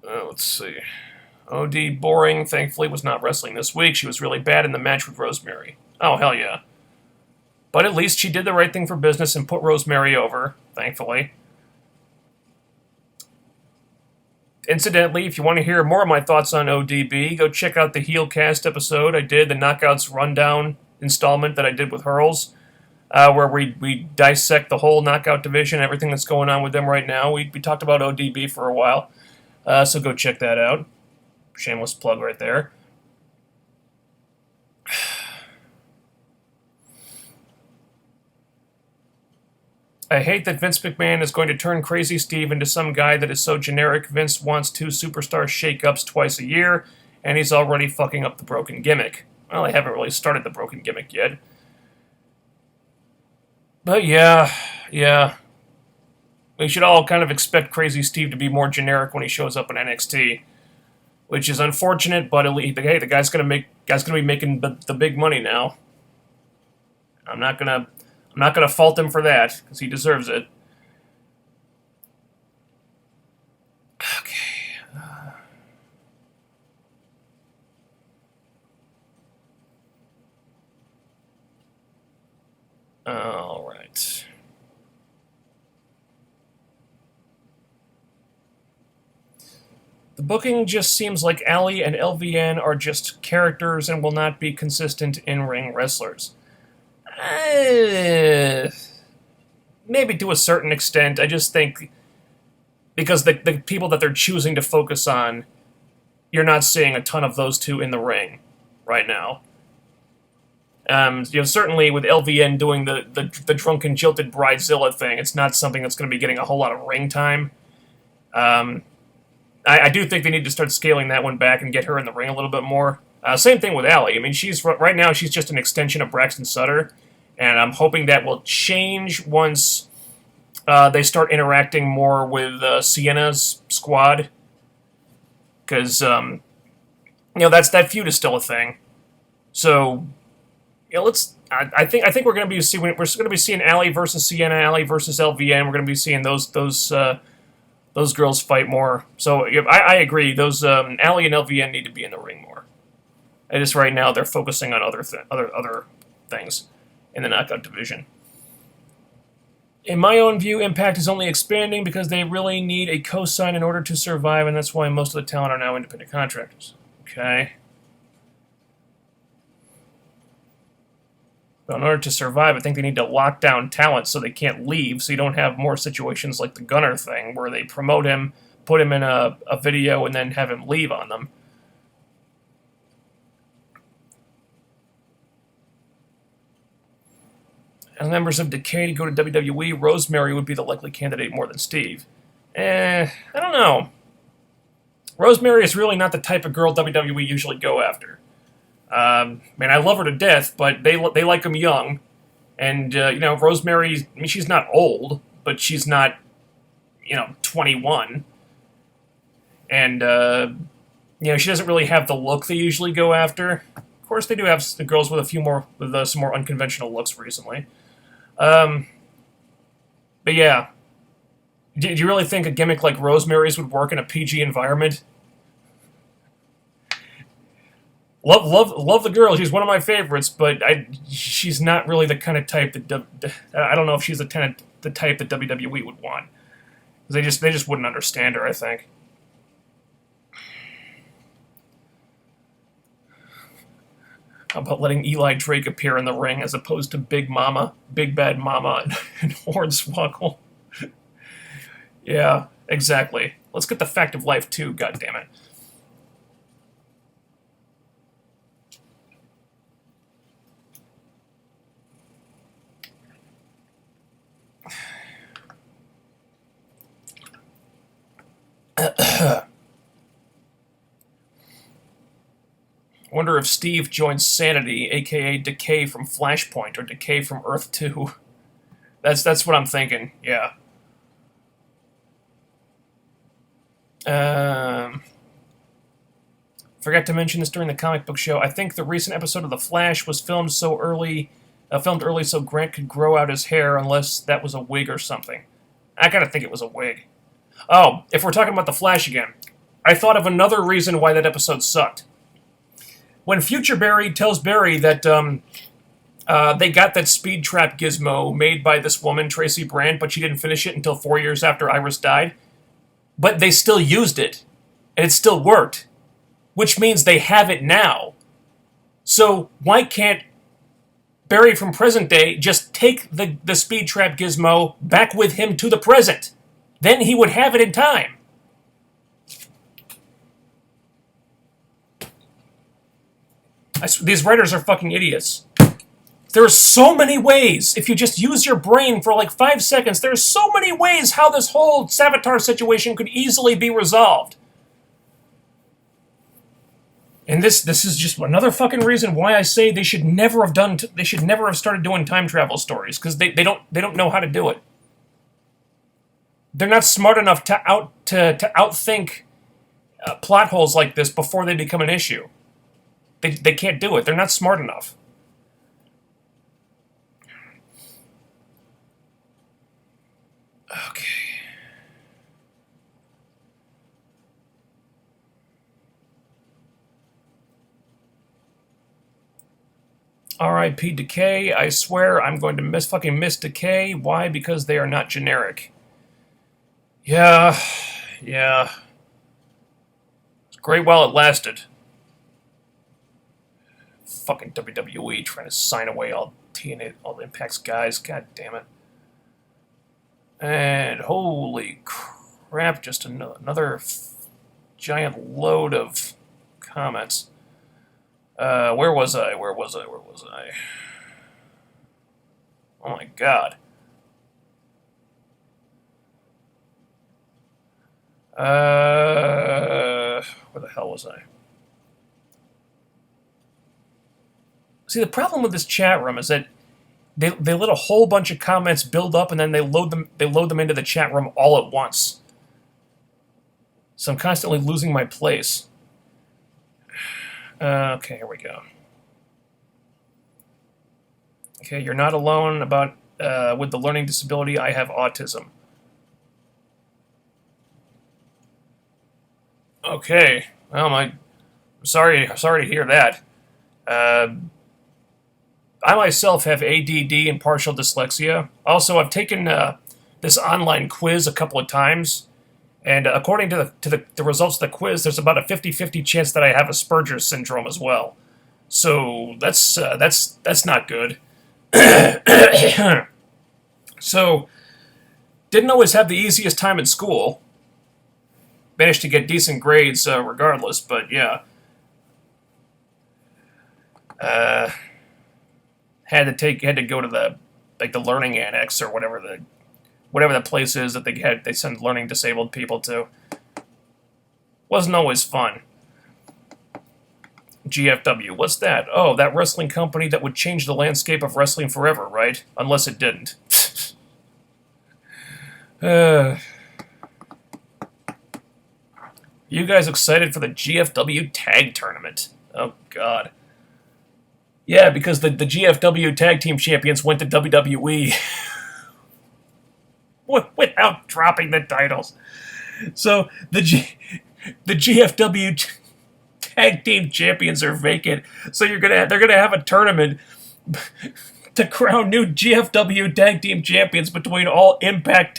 Speaker 1: Let's see. OD boring, thankfully, was not wrestling this week. She was really bad in the match with Rosemary. Oh, hell yeah. But at least she did the right thing for business and put Rosemary over, thankfully. Incidentally, if you want to hear more of my thoughts on ODB, go check out the HeelCast episode I did, the Knockouts Rundown installment that I did with Hurls, where we dissect the whole Knockout division, everything that's going on with them right now. We talked about ODB for a while, so go check that out. Shameless plug right there. I hate that Vince McMahon is going to turn Crazy Steve into some guy that is so generic. Vince wants 2 superstar shake-ups twice a year, and he's already fucking up the broken gimmick. Well, they haven't really started the broken gimmick yet. But yeah. We should all kind of expect Crazy Steve to be more generic when he shows up in NXT. Which is unfortunate, but hey, the guy's gonna be making the big money now. I'm not gonna fault him for that because he deserves it. Okay. All right. The booking just seems like Ali and LVN are just characters and will not be consistent in-ring wrestlers. Maybe to a certain extent. I just think because the people that they're choosing to focus on, you're not seeing a ton of those two in the ring right now. Certainly with LVN doing the drunken jilted bridezilla thing, it's not something that's going to be getting a whole lot of ring time. I do think they need to start scaling that one back and get her in the ring a little bit more. Same thing with Allie. I mean, right now she's just an extension of Braxton Sutter, and I'm hoping that will change once they start interacting more with Sienna's squad, because that feud is still a thing. So I think we're going to be seeing Allie versus Sienna, Allie versus LVN. We're going to be seeing those girls fight more. So I agree. Those Allie and LVN need to be in the ring more. And just right now they're focusing on other things in the knockout division. In my own view, Impact is only expanding because they really need a cosign in order to survive, and that's why most of the talent are now independent contractors. Okay. But in order to survive, I think they need to lock down talent so they can't leave, so you don't have more situations like the Gunner thing, where they promote him, put him in a video, and then have him leave on them. And members of Decay to go to WWE, Rosemary would be the likely candidate more than Steve. I don't know. Rosemary is really not the type of girl WWE usually go after. I love her to death, but they like them young. And, Rosemary, I mean, she's not old, but she's not, 21. And, she doesn't really have the look they usually go after. Of course, they do have the girls with some more unconventional looks recently. But yeah. Do you really think a gimmick like Rosemary's would work in a PG environment? Love the girl. She's one of my favorites, but she's not really the kind of type that I don't know if she's the type that WWE would want. They just wouldn't understand her, I think. How about letting Eli Drake appear in the ring as opposed to Big Bad Mama, and Hornswoggle? Yeah, exactly. Let's get the Fact of Life too, goddammit. Wonder if Steve joins Sanity, aka Decay from Flashpoint, or Decay from Earth 2. That's what I'm thinking, yeah. Forgot to mention this during the comic book show. I think the recent episode of The Flash was filmed early so Grant could grow out his hair, unless that was a wig or something. I gotta think it was a wig. Oh, if we're talking about The Flash again, I thought of another reason why that episode sucked. When Future Barry tells Barry that they got that speed trap gizmo made by this woman, Tracy Brand, but she didn't finish it until 4 years after Iris died, but they still used it, and it still worked, which means they have it now. So why can't Barry from present day just take the speed trap gizmo back with him to the present? Then he would have it in time. These writers are fucking idiots. There are so many ways, if you just use your brain for like 5 seconds, there are so many ways how this whole Savitar situation could easily be resolved. And this is just another fucking reason why I say they should never have started doing time travel stories, because they don't know how to do it. They're not smart enough to outthink plot holes like this before they become an issue. They can't do it. They're not smart enough. Okay. R.I.P. Decay. I swear I'm going to miss Decay. Why? Because they are not generic. Yeah. It's great while it lasted. Fucking WWE trying to sign away all TNA, all Impact's guys. God damn it. And holy crap, just another giant load of comments. Where was I? Oh my god. Where the hell was I? See, the problem with this chat room is that they let a whole bunch of comments build up, and then they load them into the chat room all at once. So I'm constantly losing my place. Okay, here we go. Okay, you're not alone about with the learning disability. I have autism. Okay, well, I'm sorry to hear that. I myself have ADD and partial dyslexia. Also, I've taken this online quiz a couple of times, and according to the results of the quiz, there's about a 50-50 chance that I have Asperger's syndrome as well. So that's not good. So, didn't always have the easiest time in school. Managed to get decent grades regardless, but yeah. Had to go to the learning annex or whatever the place is that they send learning disabled people to. Wasn't always fun. GFW, what's that? Oh, that wrestling company that would change the landscape of wrestling forever, right? Unless it didn't. You guys excited for the GFW tag tournament? Oh, God. Yeah, because the GFW tag team champions went to WWE without dropping the titles. So the GFW tag team champions are vacant. So they're gonna have a tournament to crown new GFW tag team champions between all Impact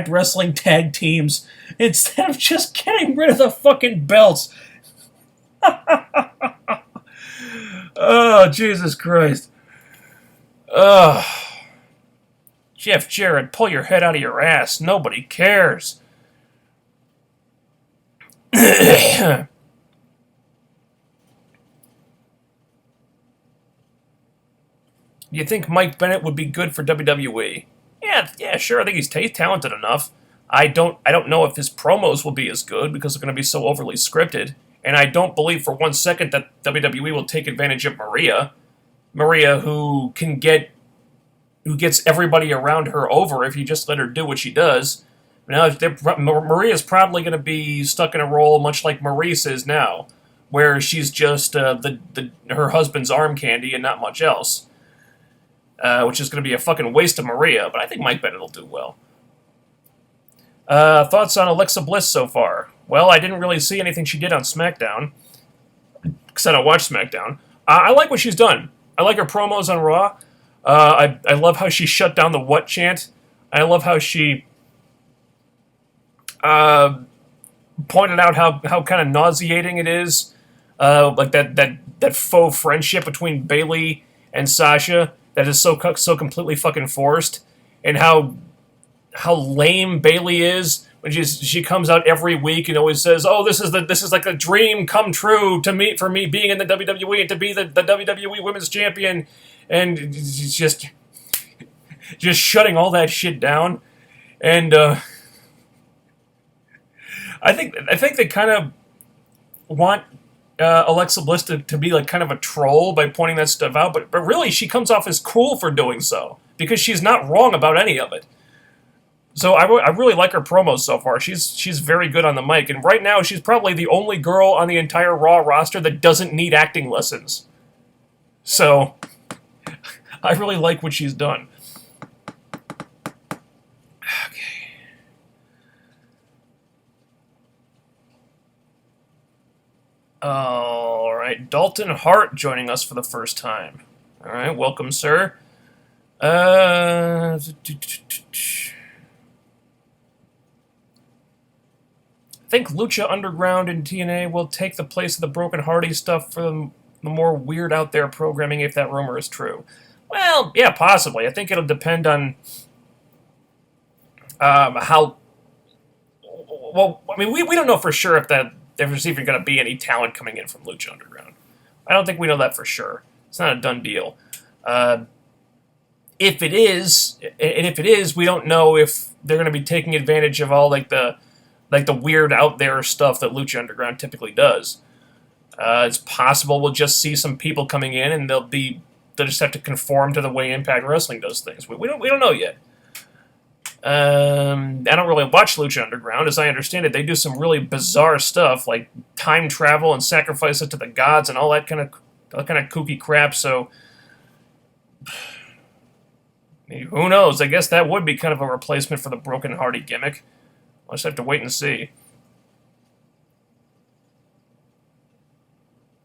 Speaker 1: Wrestling tag teams instead of just getting rid of the fucking belts. Oh, Jesus Christ. Jeff Jarrett, pull your head out of your ass. Nobody cares. You think Mike Bennett would be good for WWE? Yeah, sure. I think he's talented enough. I don't know if his promos will be as good because they're going to be so overly scripted. And I don't believe for 1 second that WWE will take advantage of Maria. Maria, who gets everybody around her over if you just let her do what she does. Now, Maria's probably going to be stuck in a role much like Maurice is now, where she's just her husband's arm candy and not much else. Which is going to be a fucking waste of Maria, but I think Mike Bennett will do well. Thoughts on Alexa Bliss so far? Well, I didn't really see anything she did on SmackDown, because I don't watch SmackDown. I like what she's done. I like her promos on Raw. I love how she shut down the what chant. I love how she pointed out how kind of nauseating it is, like that faux friendship between Bayley and Sasha that is so completely fucking forced, and how lame Bayley is when she comes out every week and always says, "Oh, this is like a dream come true for me being in the WWE and to be the WWE Women's Champion," and just shutting all that shit down. And I think they kind of want Alexa Bliss to be like kind of a troll by pointing that stuff out, but really she comes off as cool for doing so because she's not wrong about any of it. So I really like her promos so far. She's very good on the mic, and right now she's probably the only girl on the entire Raw roster that doesn't need acting lessons. So I really like what she's done. Okay. All right, Dalton Hart joining us for the first time. All right, welcome, sir. I think Lucha Underground and TNA will take the place of the Broken Hardy stuff for the more weird out there programming if that rumor is true. Well, yeah, possibly. I think it'll depend on how... Well, I mean, we don't know for sure if there's even going to be any talent coming in from Lucha Underground. I don't think we know that for sure. It's not a done deal. If it is, we don't know if they're going to be taking advantage of all the weird out there stuff that Lucha Underground typically does. It's possible we'll just see some people coming in, and they'll just have to conform to the way Impact Wrestling does things. We don't know yet. I don't really watch Lucha Underground. As I understand it, they do some really bizarre stuff, like time travel and sacrifice it to the gods and all that kind of kooky crap. So, who knows? I guess that would be kind of a replacement for the Broken Hardy gimmick. I'll just have to wait and see.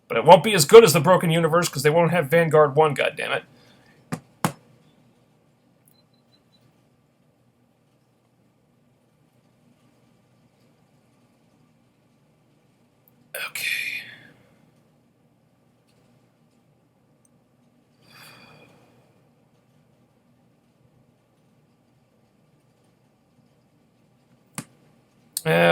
Speaker 1: But it won't be as good as the Broken Universe because they won't have Vanguard 1, goddammit. Okay.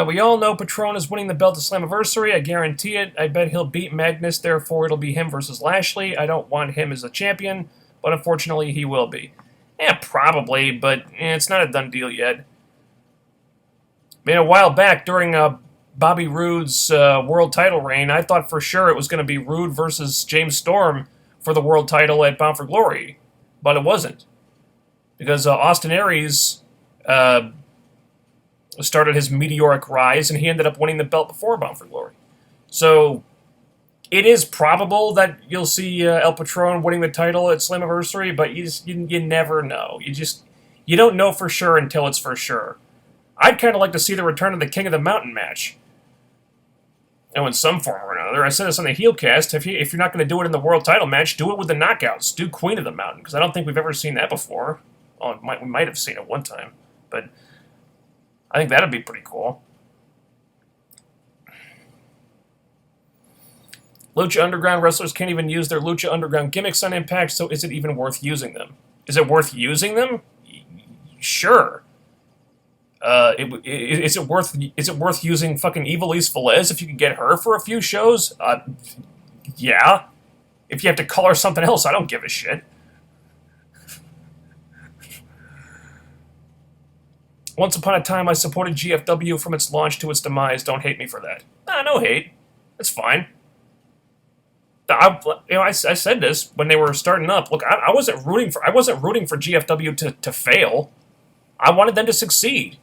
Speaker 1: We all know Patron is winning the belt at Slammiversary. I guarantee it. I bet he'll beat Magnus, therefore it'll be him versus Lashley. I don't want him as a champion, but unfortunately he will be. Yeah, probably, but it's not a done deal yet. I mean, a while back, during Bobby Roode's world title reign, I thought for sure it was going to be Roode versus James Storm for the world title at Bound for Glory, but it wasn't. Because Austin Aries started his meteoric rise, and he ended up winning the belt before Bound for Glory. So, it is probable that you'll see El Patron winning the title at Slammiversary, but you never know. You don't know for sure until it's for sure. I'd kind of like to see the return of the King of the Mountain match. Oh, in some form or another. I said this on the HeelCast. If you're not going to do it in the world title match, do it with the knockouts. Do Queen of the Mountain, because I don't think we've ever seen that before. Oh, we might have seen it one time, but I think that'd be pretty cool. Lucha Underground wrestlers can't even use their Lucha Underground gimmicks on Impact, so is it even worth using them? Is it worth using them? Sure. Is it worth using fucking Ivelisse Velez if you can get her for a few shows? Yeah. If you have to call her something else, I don't give a shit. Once upon a time, I supported GFW from its launch to its demise. Don't hate me for that. No hate. It's fine. I said this when they were starting up. Look, I wasn't rooting for GFW to fail. I wanted them to succeed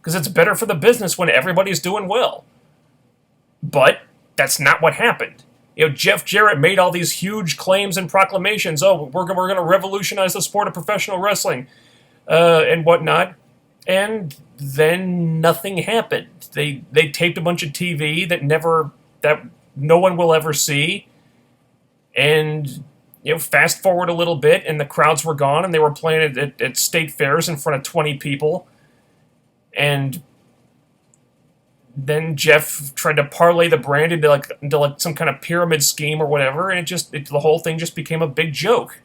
Speaker 1: because it's better for the business when everybody's doing well. But that's not what happened. Jeff Jarrett made all these huge claims and proclamations. Oh, we're going to revolutionize the sport of professional wrestling and whatnot. And then nothing happened. They taped a bunch of TV that no one will ever see. And fast forward a little bit, and the crowds were gone, and they were playing at state fairs in front of 20 people. And then Jeff tried to parlay the brand into some kind of pyramid scheme or whatever, and the whole thing just became a big joke.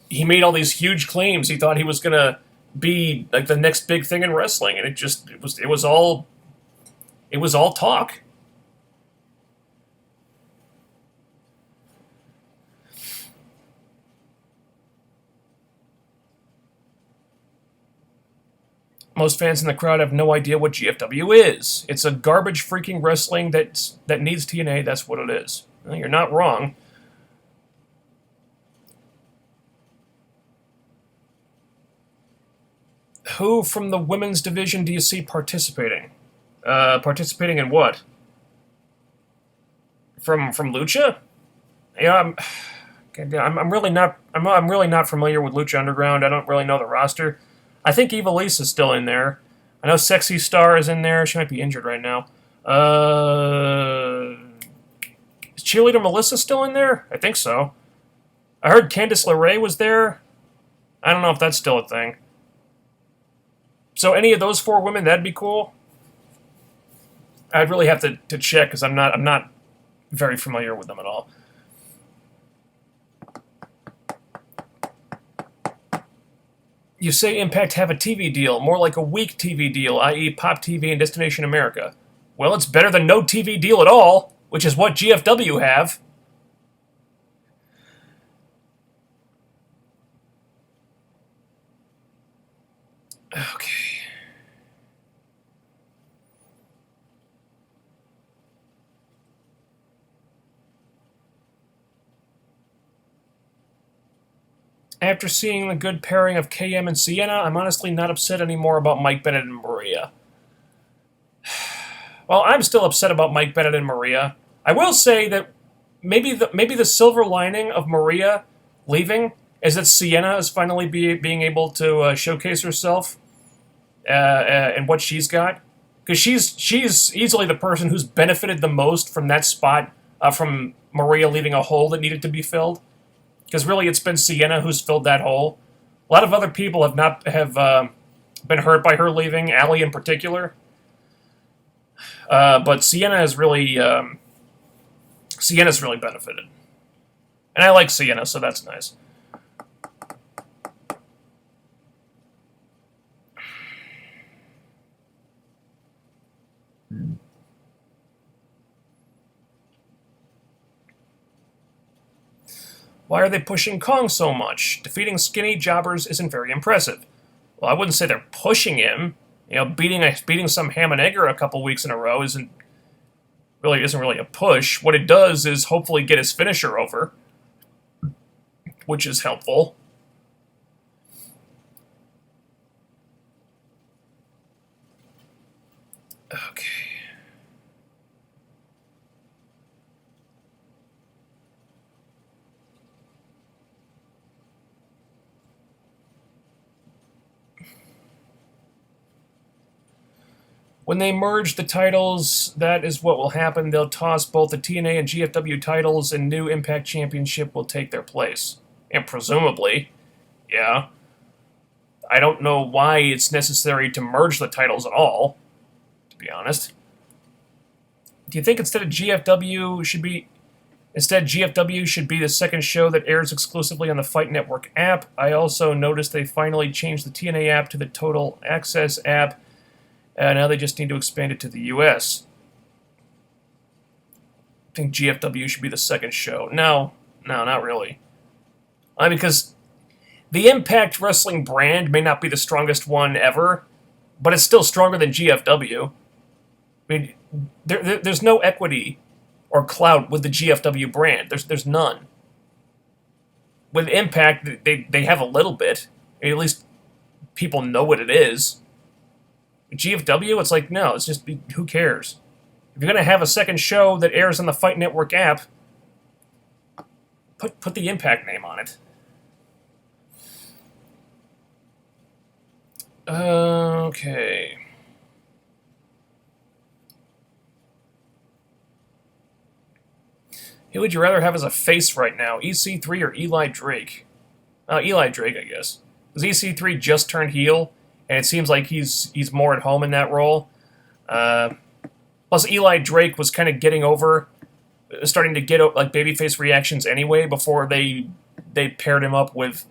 Speaker 1: He made all these huge claims. He thought he was gonna be like the next big thing in wrestling, and it was all talk. Most fans in the crowd have no idea what GFW is. It's a garbage freaking wrestling that needs TNA. That's what it is. Well, you're not wrong. Who from the women's division do you see participating? Participating in what? From Lucha? Yeah, I'm really not familiar with Lucha Underground. I don't really know the roster. I think Ivelisse is still in there. I know Sexy Star is in there. She might be injured right now. Is Cheerleader Melissa still in there? I think so. I heard Candice LeRae was there. I don't know if that's still a thing. So any of those four women, that'd be cool. I'd really have to check because I'm not very familiar with them at all. You say Impact have a TV deal, more like a weak TV deal, i.e. Pop TV and Destination America. Well, it's better than no TV deal at all, which is what GFW have. Okay. After seeing the good pairing of KM and Sienna, I'm honestly not upset anymore about Mike Bennett and Maria. Well, I'm still upset about Mike Bennett and Maria. I will say that maybe the silver lining of Maria leaving is that Sienna is finally being able to showcase herself and what she's got. Because she's easily the person who's benefited the most from that spot, from Maria leaving a hole that needed to be filled. Because really, it's been Sienna who's filled that hole. A lot of other people have been hurt by her leaving, Allie in particular. But Sienna's really benefited, and I like Sienna, so that's nice. Why are they pushing Kong so much? Defeating skinny jobbers isn't very impressive. Well, I wouldn't say they're pushing him. You know, beating some ham and egger a couple weeks in a row isn't really a push. What it does is hopefully get his finisher over, which is helpful. Okay. When they merge the titles, that is what will happen. They'll toss both the TNA and GFW titles, and new Impact Championship will take their place. And presumably, yeah. I don't know why it's necessary to merge the titles at all, to be honest. Do you think GFW should be the second show that airs exclusively on the Fight Network app? I also noticed they finally changed the TNA app to the Total Access app. Now they just need to expand it to the US. I think GFW should be the second show. No, not really. Because the Impact Wrestling brand may not be the strongest one ever, but it's still stronger than GFW. I mean, there's no equity or clout with the GFW brand. There's none. With Impact, they have a little bit. At least people know what it is. GFW, it's like, no, it's just, who cares? If you're going to have a second show that airs on the Fight Network app, put the Impact name on it. Okay. Who would you rather have as a face right now, EC3 or Eli Drake? Eli Drake, I guess. Because EC3 just turned heel, and it seems like he's more at home in that role. Plus, Eli Drake was kind of starting to get like babyface reactions anyway before they paired him up with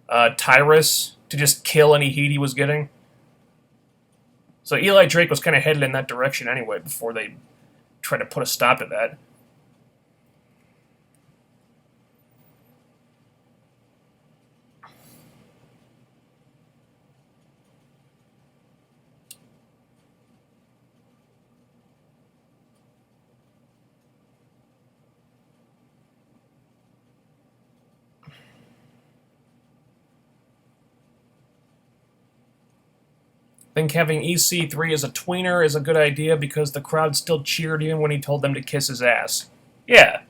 Speaker 1: Tyrus to just kill any heat he was getting. So Eli Drake was kind of headed in that direction anyway before they tried to put a stop to that. I think having EC3 as a tweener is a good idea because the crowd still cheered even when he told them to kiss his ass. Yeah.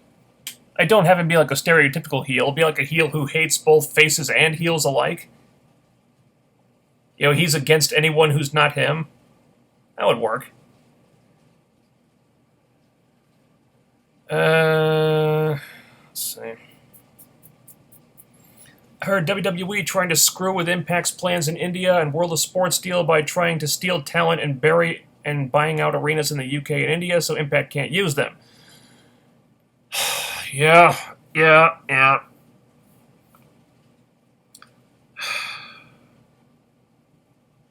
Speaker 1: I don't have him be like a stereotypical heel. Be like a heel who hates both faces and heels alike. You know, he's against anyone who's not him. That would work. Let's see. I heard WWE trying to screw with Impact's plans in India and World of Sports deal by trying to steal talent and buying out arenas in the UK and India so Impact can't use them. Yeah.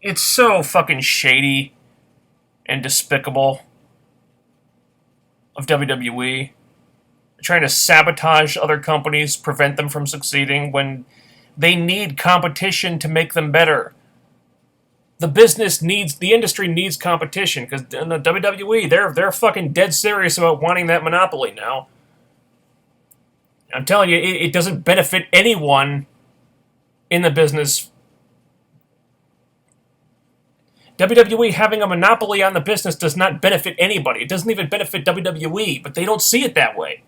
Speaker 1: It's so fucking shady and despicable of WWE. Trying to sabotage other companies, prevent them from succeeding when they need competition to make them better. The industry needs competition, because in the WWE, they're fucking dead serious about wanting that monopoly now. I'm telling you, it doesn't benefit anyone in the business. WWE having a monopoly on the business does not benefit anybody. It doesn't even benefit WWE, but they don't see it that way.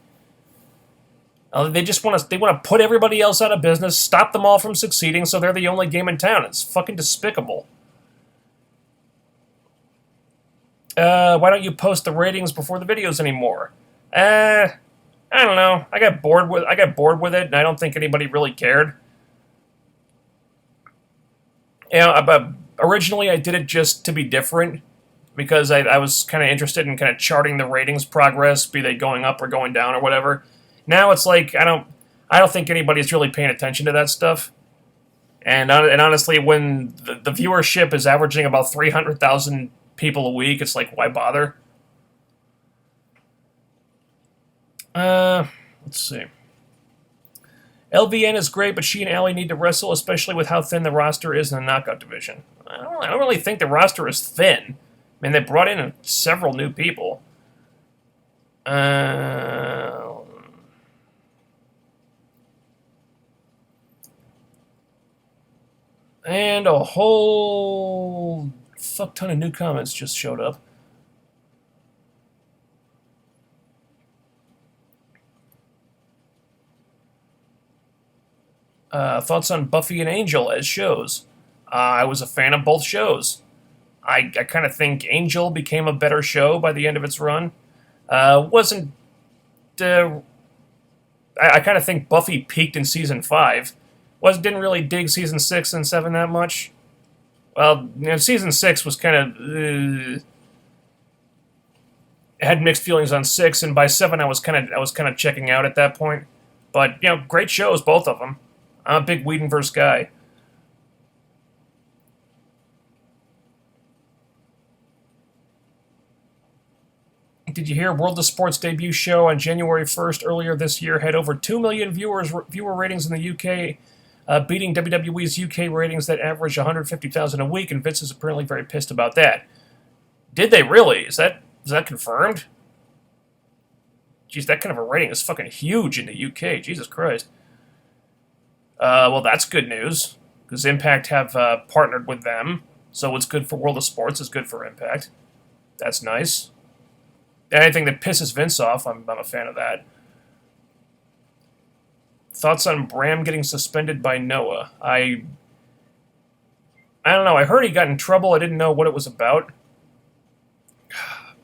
Speaker 1: They just want to put everybody else out of business, stop them all from succeeding, so they're the only game in town. It's fucking despicable. Why don't you post the ratings before the videos anymore? I don't know. I got bored with it, and I don't think anybody really cared. But originally I did it just to be different, because I was kind of interested in kind of charting the ratings progress, be they going up or going down or whatever. Now it's like I don't think anybody's really paying attention to that stuff. And honestly, when the viewership is averaging about 300,000 people a week, it's like, why bother? Let's see. LVN is great, but she and Allie need to wrestle, especially with how thin the roster is in the knockout division. I don't really think the roster is thin. I mean, they brought in several new people. And a whole fuck ton of new comments just showed up. Thoughts on Buffy and Angel as shows? I was a fan of both shows. I kind of think Angel became a better show by the end of its run. I kind of think Buffy peaked in season 5. Didn't really dig season 6 and 7 that much. Well, season 6 was kind of had mixed feelings on 6, and by 7 I was kind of checking out at that point. But great shows, both of them. I'm a big Whedonverse guy. Did you hear World of Sport's debut show on January 1st earlier this year had over 2 million viewer ratings in the UK, beating WWE's UK ratings that average 150,000 a week, and Vince is apparently very pissed about that. Did they really? Is that confirmed? Jeez, that kind of a rating is fucking huge in the UK. Jesus Christ. Well, that's good news, because Impact have partnered with them, so what's good for World of Sports is good for Impact. That's nice. Anything that pisses Vince off, I'm a fan of that. Thoughts on Bram getting suspended by Noah? I don't know. I heard he got in trouble. I didn't know what it was about.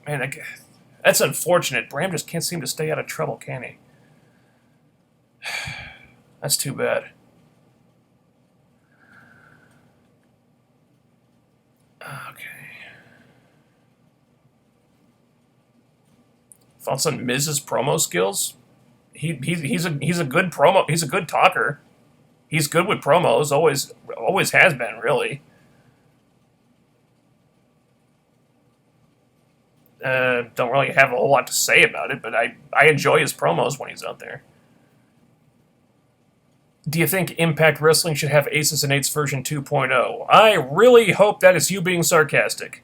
Speaker 1: Man, that's unfortunate. Bram just can't seem to stay out of trouble, can he? That's too bad. Okay. Thoughts on Miz's promo skills? He's a good promo. He's a good talker. He's good with promos. Always has been, really. Don't really have a whole lot to say about it, but I enjoy his promos when he's out there. Do you think Impact Wrestling should have Aces and Eights version 2.0? I really hope that is you being sarcastic.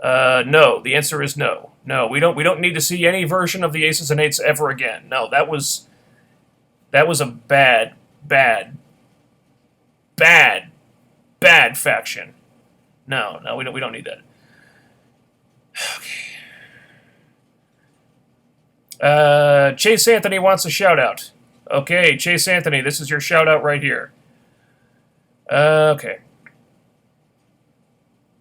Speaker 1: No. The answer is no. No, we don't need to see any version of the Aces and Eights ever again. No, that was a bad faction. No, we don't need that. Okay. Chase Anthony wants a shout out. Okay, Chase Anthony, this is your shout out right here. Okay.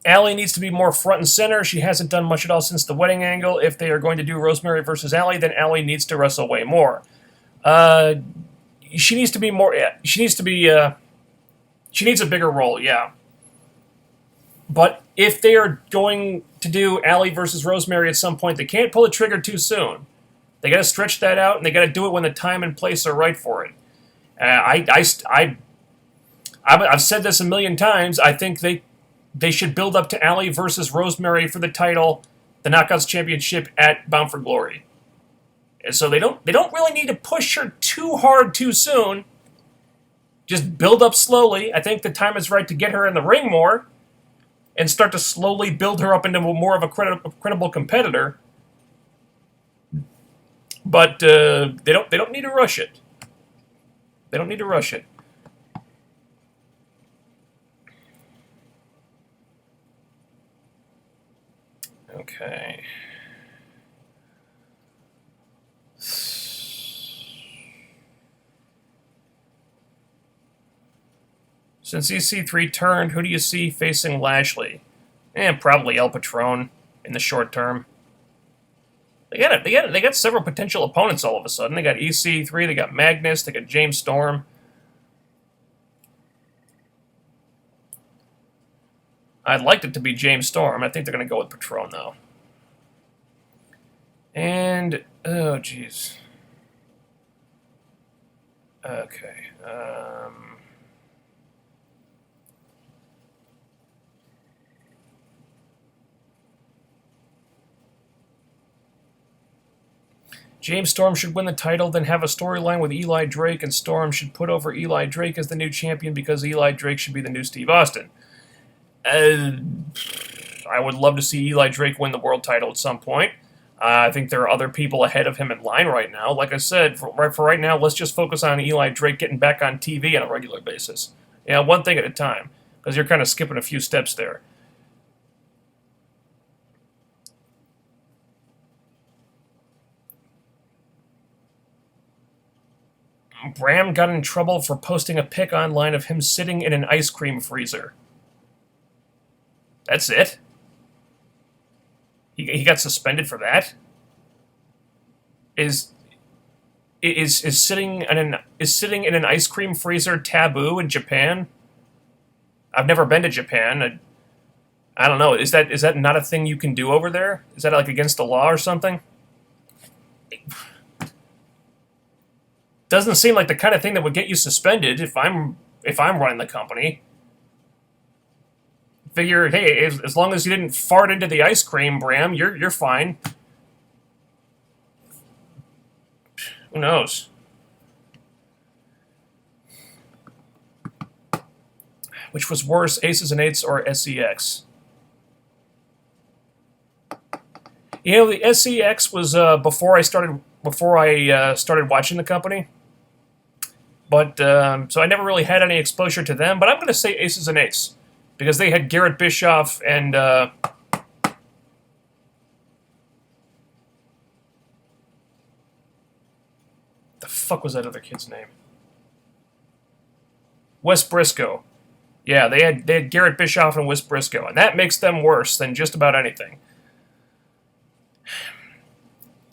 Speaker 1: Allie needs to be more front and center. She hasn't done much at all since the wedding angle. If they are going to do Rosemary versus Allie, then Allie needs to wrestle way more. She needs to be more. She needs a bigger role, yeah. But if they are going to do Allie versus Rosemary at some point, they can't pull the trigger too soon. They got to stretch that out, and they got to do it when the time and place are right for it. I've said this a million times. I think they should build up to Allie versus Rosemary for the title, the Knockouts Championship at Bound for Glory. And so they don't really need to push her too hard too soon. Just build up slowly. I think the time is right to get her in the ring more and start to slowly build her up into more of a credible competitor. But they don't need to rush it. They don't need to rush it. Okay. Since EC3 turned, who do you see facing Lashley? Probably El Patron in the short term. They got several potential opponents all of a sudden. They got EC3, they got Magnus, they got James Storm. I'd like it to be James Storm. I think they're going to go with Patron, though. And, oh, jeez. Okay. James Storm should win the title, then have a storyline with Eli Drake, and Storm should put over Eli Drake as the new champion because Eli Drake should be the new Steve Austin. I would love to see Eli Drake win the world title at some point. I think there are other people ahead of him in line right now. Like I said, for right now, let's just focus on Eli Drake getting back on TV on a regular basis. One thing at a time, because you're kind of skipping a few steps there. Bram got in trouble for posting a pic online of him sitting in an ice cream freezer. That's it? He got suspended for that? Is sitting in an ice cream freezer taboo in Japan? I've never been to Japan. I don't know. Is that not a thing you can do over there? Is that like against the law or something? Doesn't seem like the kind of thing that would get you suspended if I'm running the company. Figure, hey, as long as you didn't fart into the ice cream, Bram, you're fine. Who knows? Which was worse, Aces and Eights or SEX? The SEX was before I started watching the company. But so I never really had any exposure to them. But I'm going to say Aces and Eights because they had Garrett Bischoff and the fuck was that other kid's name? Wes Briscoe. Yeah, they had Garrett Bischoff and Wes Briscoe, and that makes them worse than just about anything.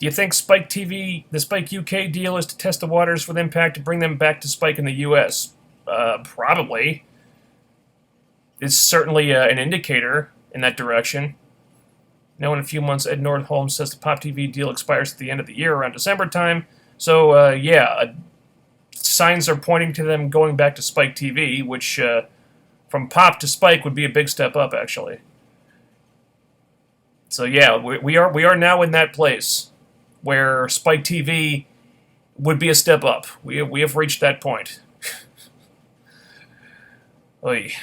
Speaker 1: Do you think Spike TV, the Spike UK deal, is to test the waters with Impact to bring them back to Spike in the US? Probably. It's certainly an indicator in that direction. Now, in a few months, Ed Nordholm says the Pop TV deal expires at the end of the year, around December time. So, signs are pointing to them going back to Spike TV, which from Pop to Spike would be a big step up, actually. So, yeah, we are now in that place where Spike TV would be a step up. We have reached that point. Oy.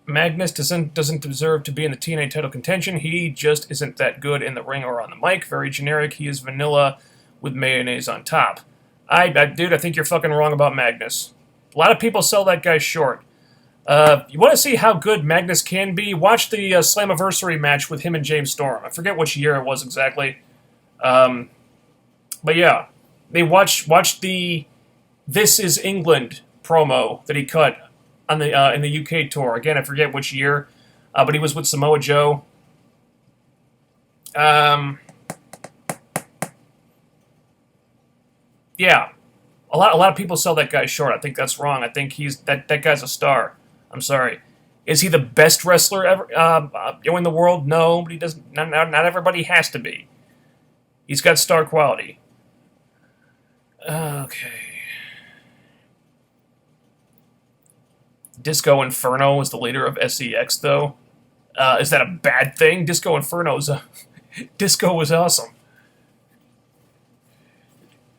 Speaker 1: Magnus doesn't deserve to be in the TNA title contention. He just isn't that good in the ring or on the mic. Very generic. He is vanilla with mayonnaise on top. Dude, I think you're fucking wrong about Magnus. A lot of people sell that guy short. You want to see how good Magnus can be? Watch the Slammiversary match with him and James Storm. I forget which year it was exactly. But yeah, they watched the This Is England promo that he cut on the in the UK tour. Again, I forget which year, but he was with Samoa Joe. Yeah, a lot of people sell that guy short. I think that's wrong. I think that guy's a star. I'm sorry. Is he the best wrestler ever in the world? No, but he doesn't. Not everybody has to be. He's got star quality. Okay. Disco Inferno is the leader of SEX, though. Is that a bad thing? Disco Inferno Disco was awesome.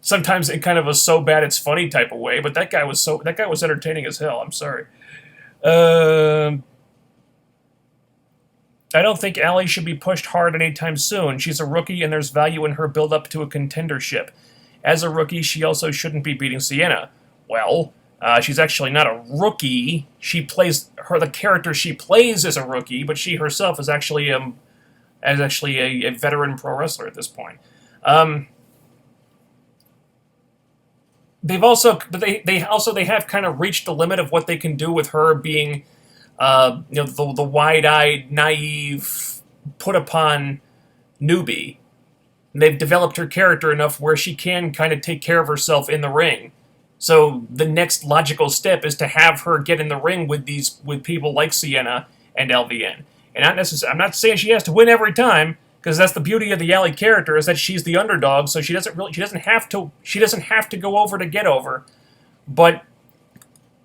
Speaker 1: Sometimes in kind of a so bad it's funny type of way, but that guy was entertaining as hell. I'm sorry. I don't think Allie should be pushed hard anytime soon. She's a rookie, and there's value in her build-up to a contendership. As a rookie, she also shouldn't be beating Sienna. Well, she's actually not a rookie. The character she plays is a rookie, but she herself is actually a veteran pro wrestler at this point. They have kind of reached the limit of what they can do with her being, the wide-eyed, naive, put-upon newbie. And they've developed her character enough where she can kind of take care of herself in the ring. So the next logical step is to have her get in the ring with people like Sienna and LVN. And I'm not saying she has to win every time, because that's the beauty of the Allie character, is that she's the underdog, so she doesn't have to go over to get over. But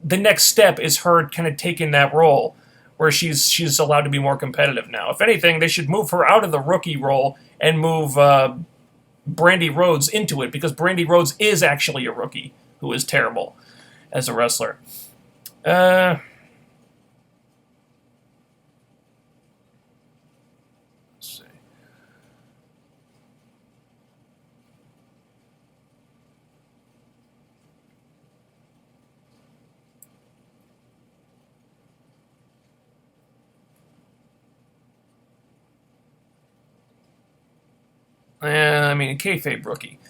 Speaker 1: the next step is her kind of taking that role where she's allowed to be more competitive now. If anything, they should move her out of the rookie role and move Brandy Rhodes into it, because Brandy Rhodes is actually a rookie who is terrible as a wrestler. Let's see. Kayfabe rookie.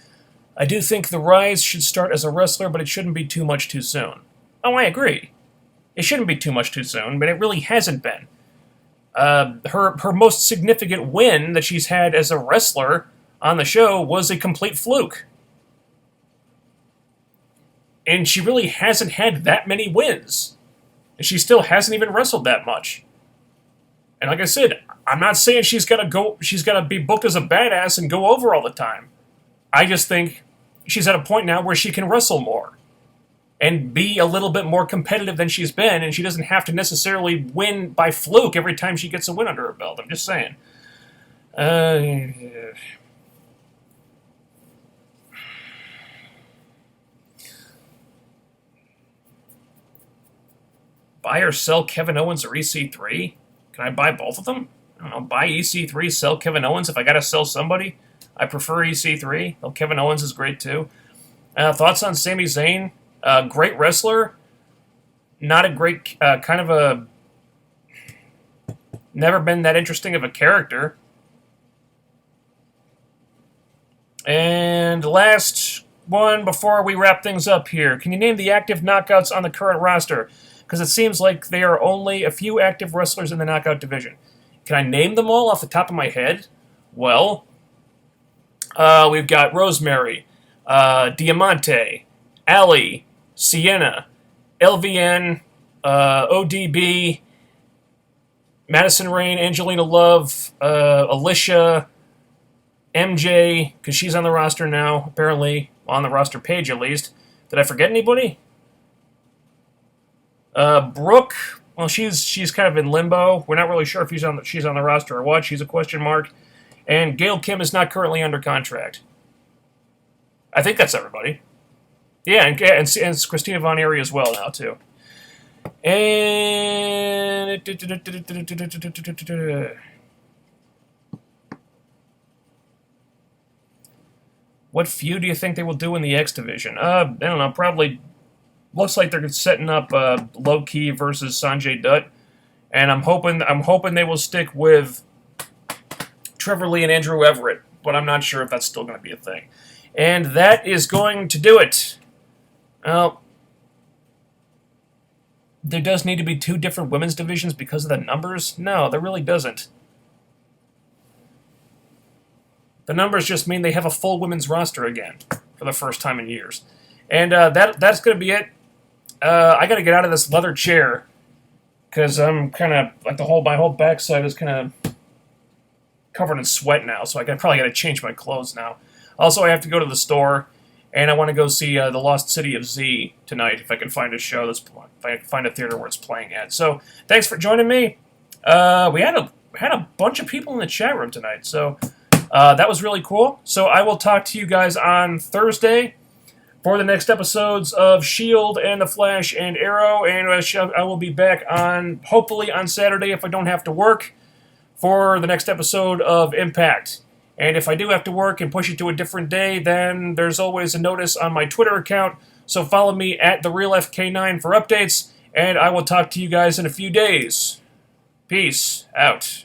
Speaker 1: I do think the rise should start as a wrestler, but it shouldn't be too much too soon. Oh, I agree. It shouldn't be too much too soon, but it really hasn't been. Her most significant win that she's had as a wrestler on the show was a complete fluke. And she really hasn't had that many wins. And she still hasn't even wrestled that much. And like I said, I'm not saying she's gonna be booked as a badass and go over all the time. I just think she's at a point now where she can wrestle more and be a little bit more competitive than she's been, and she doesn't have to necessarily win by fluke every time she gets a win under her belt. I'm just saying. Buy or sell Kevin Owens or EC3? Can I buy both of them? I don't know, buy EC3, sell Kevin Owens if I gotta sell somebody. I prefer EC3, though Kevin Owens is great too. Thoughts on Sami Zayn? Great wrestler. Not a great, never been that interesting of a character. And last one before we wrap things up here. Can you name the active knockouts on the current roster? Because it seems like there are only a few active wrestlers in the knockout division. Can I name them all off the top of my head? Well, we've got Rosemary, Diamante, Allie, Sienna, LVN, ODB, Madison Rayne, Angelina Love, Alicia, MJ, because she's on the roster now, apparently, on the roster page at least. Did I forget anybody? Brooke, well, she's kind of in limbo. We're not really sure if she's on the roster or what. She's a question mark. And Gail Kim is not currently under contract. I think that's everybody. Yeah, and it's Christina Von Eerie as well now, too. And... What feud do you think they will do in the X Division? I don't know, probably... Looks like they're setting up Low Key versus Sanjay Dutt. And I'm hoping they will stick with Trevor Lee and Andrew Everett, but I'm not sure if that's still going to be a thing. And that is going to do it. Well, there does need to be 2 different women's divisions because of the numbers? No, there really doesn't. The numbers just mean they have a full women's roster again for the first time in years. And that's going to be it. I got to get out of this leather chair because I'm kind of like my whole backside is kind of covered in sweat now, so probably got to change my clothes now. Also, I have to go to the store, and I want to go see The Lost City of Z tonight if I can find a show if I can find a theater where it's playing at. So, thanks for joining me. We had a bunch of people in the chat room tonight, so that was really cool. So I will talk to you guys on Thursday for the next episodes of S.H.I.E.L.D. and The Flash and Arrow, and I will be back hopefully on Saturday if I don't have to work, for the next episode of Impact. And if I do have to work and push it to a different day, then there's always a notice on my Twitter account. So follow me at TheRealFK9 for updates, and I will talk to you guys in a few days. Peace out.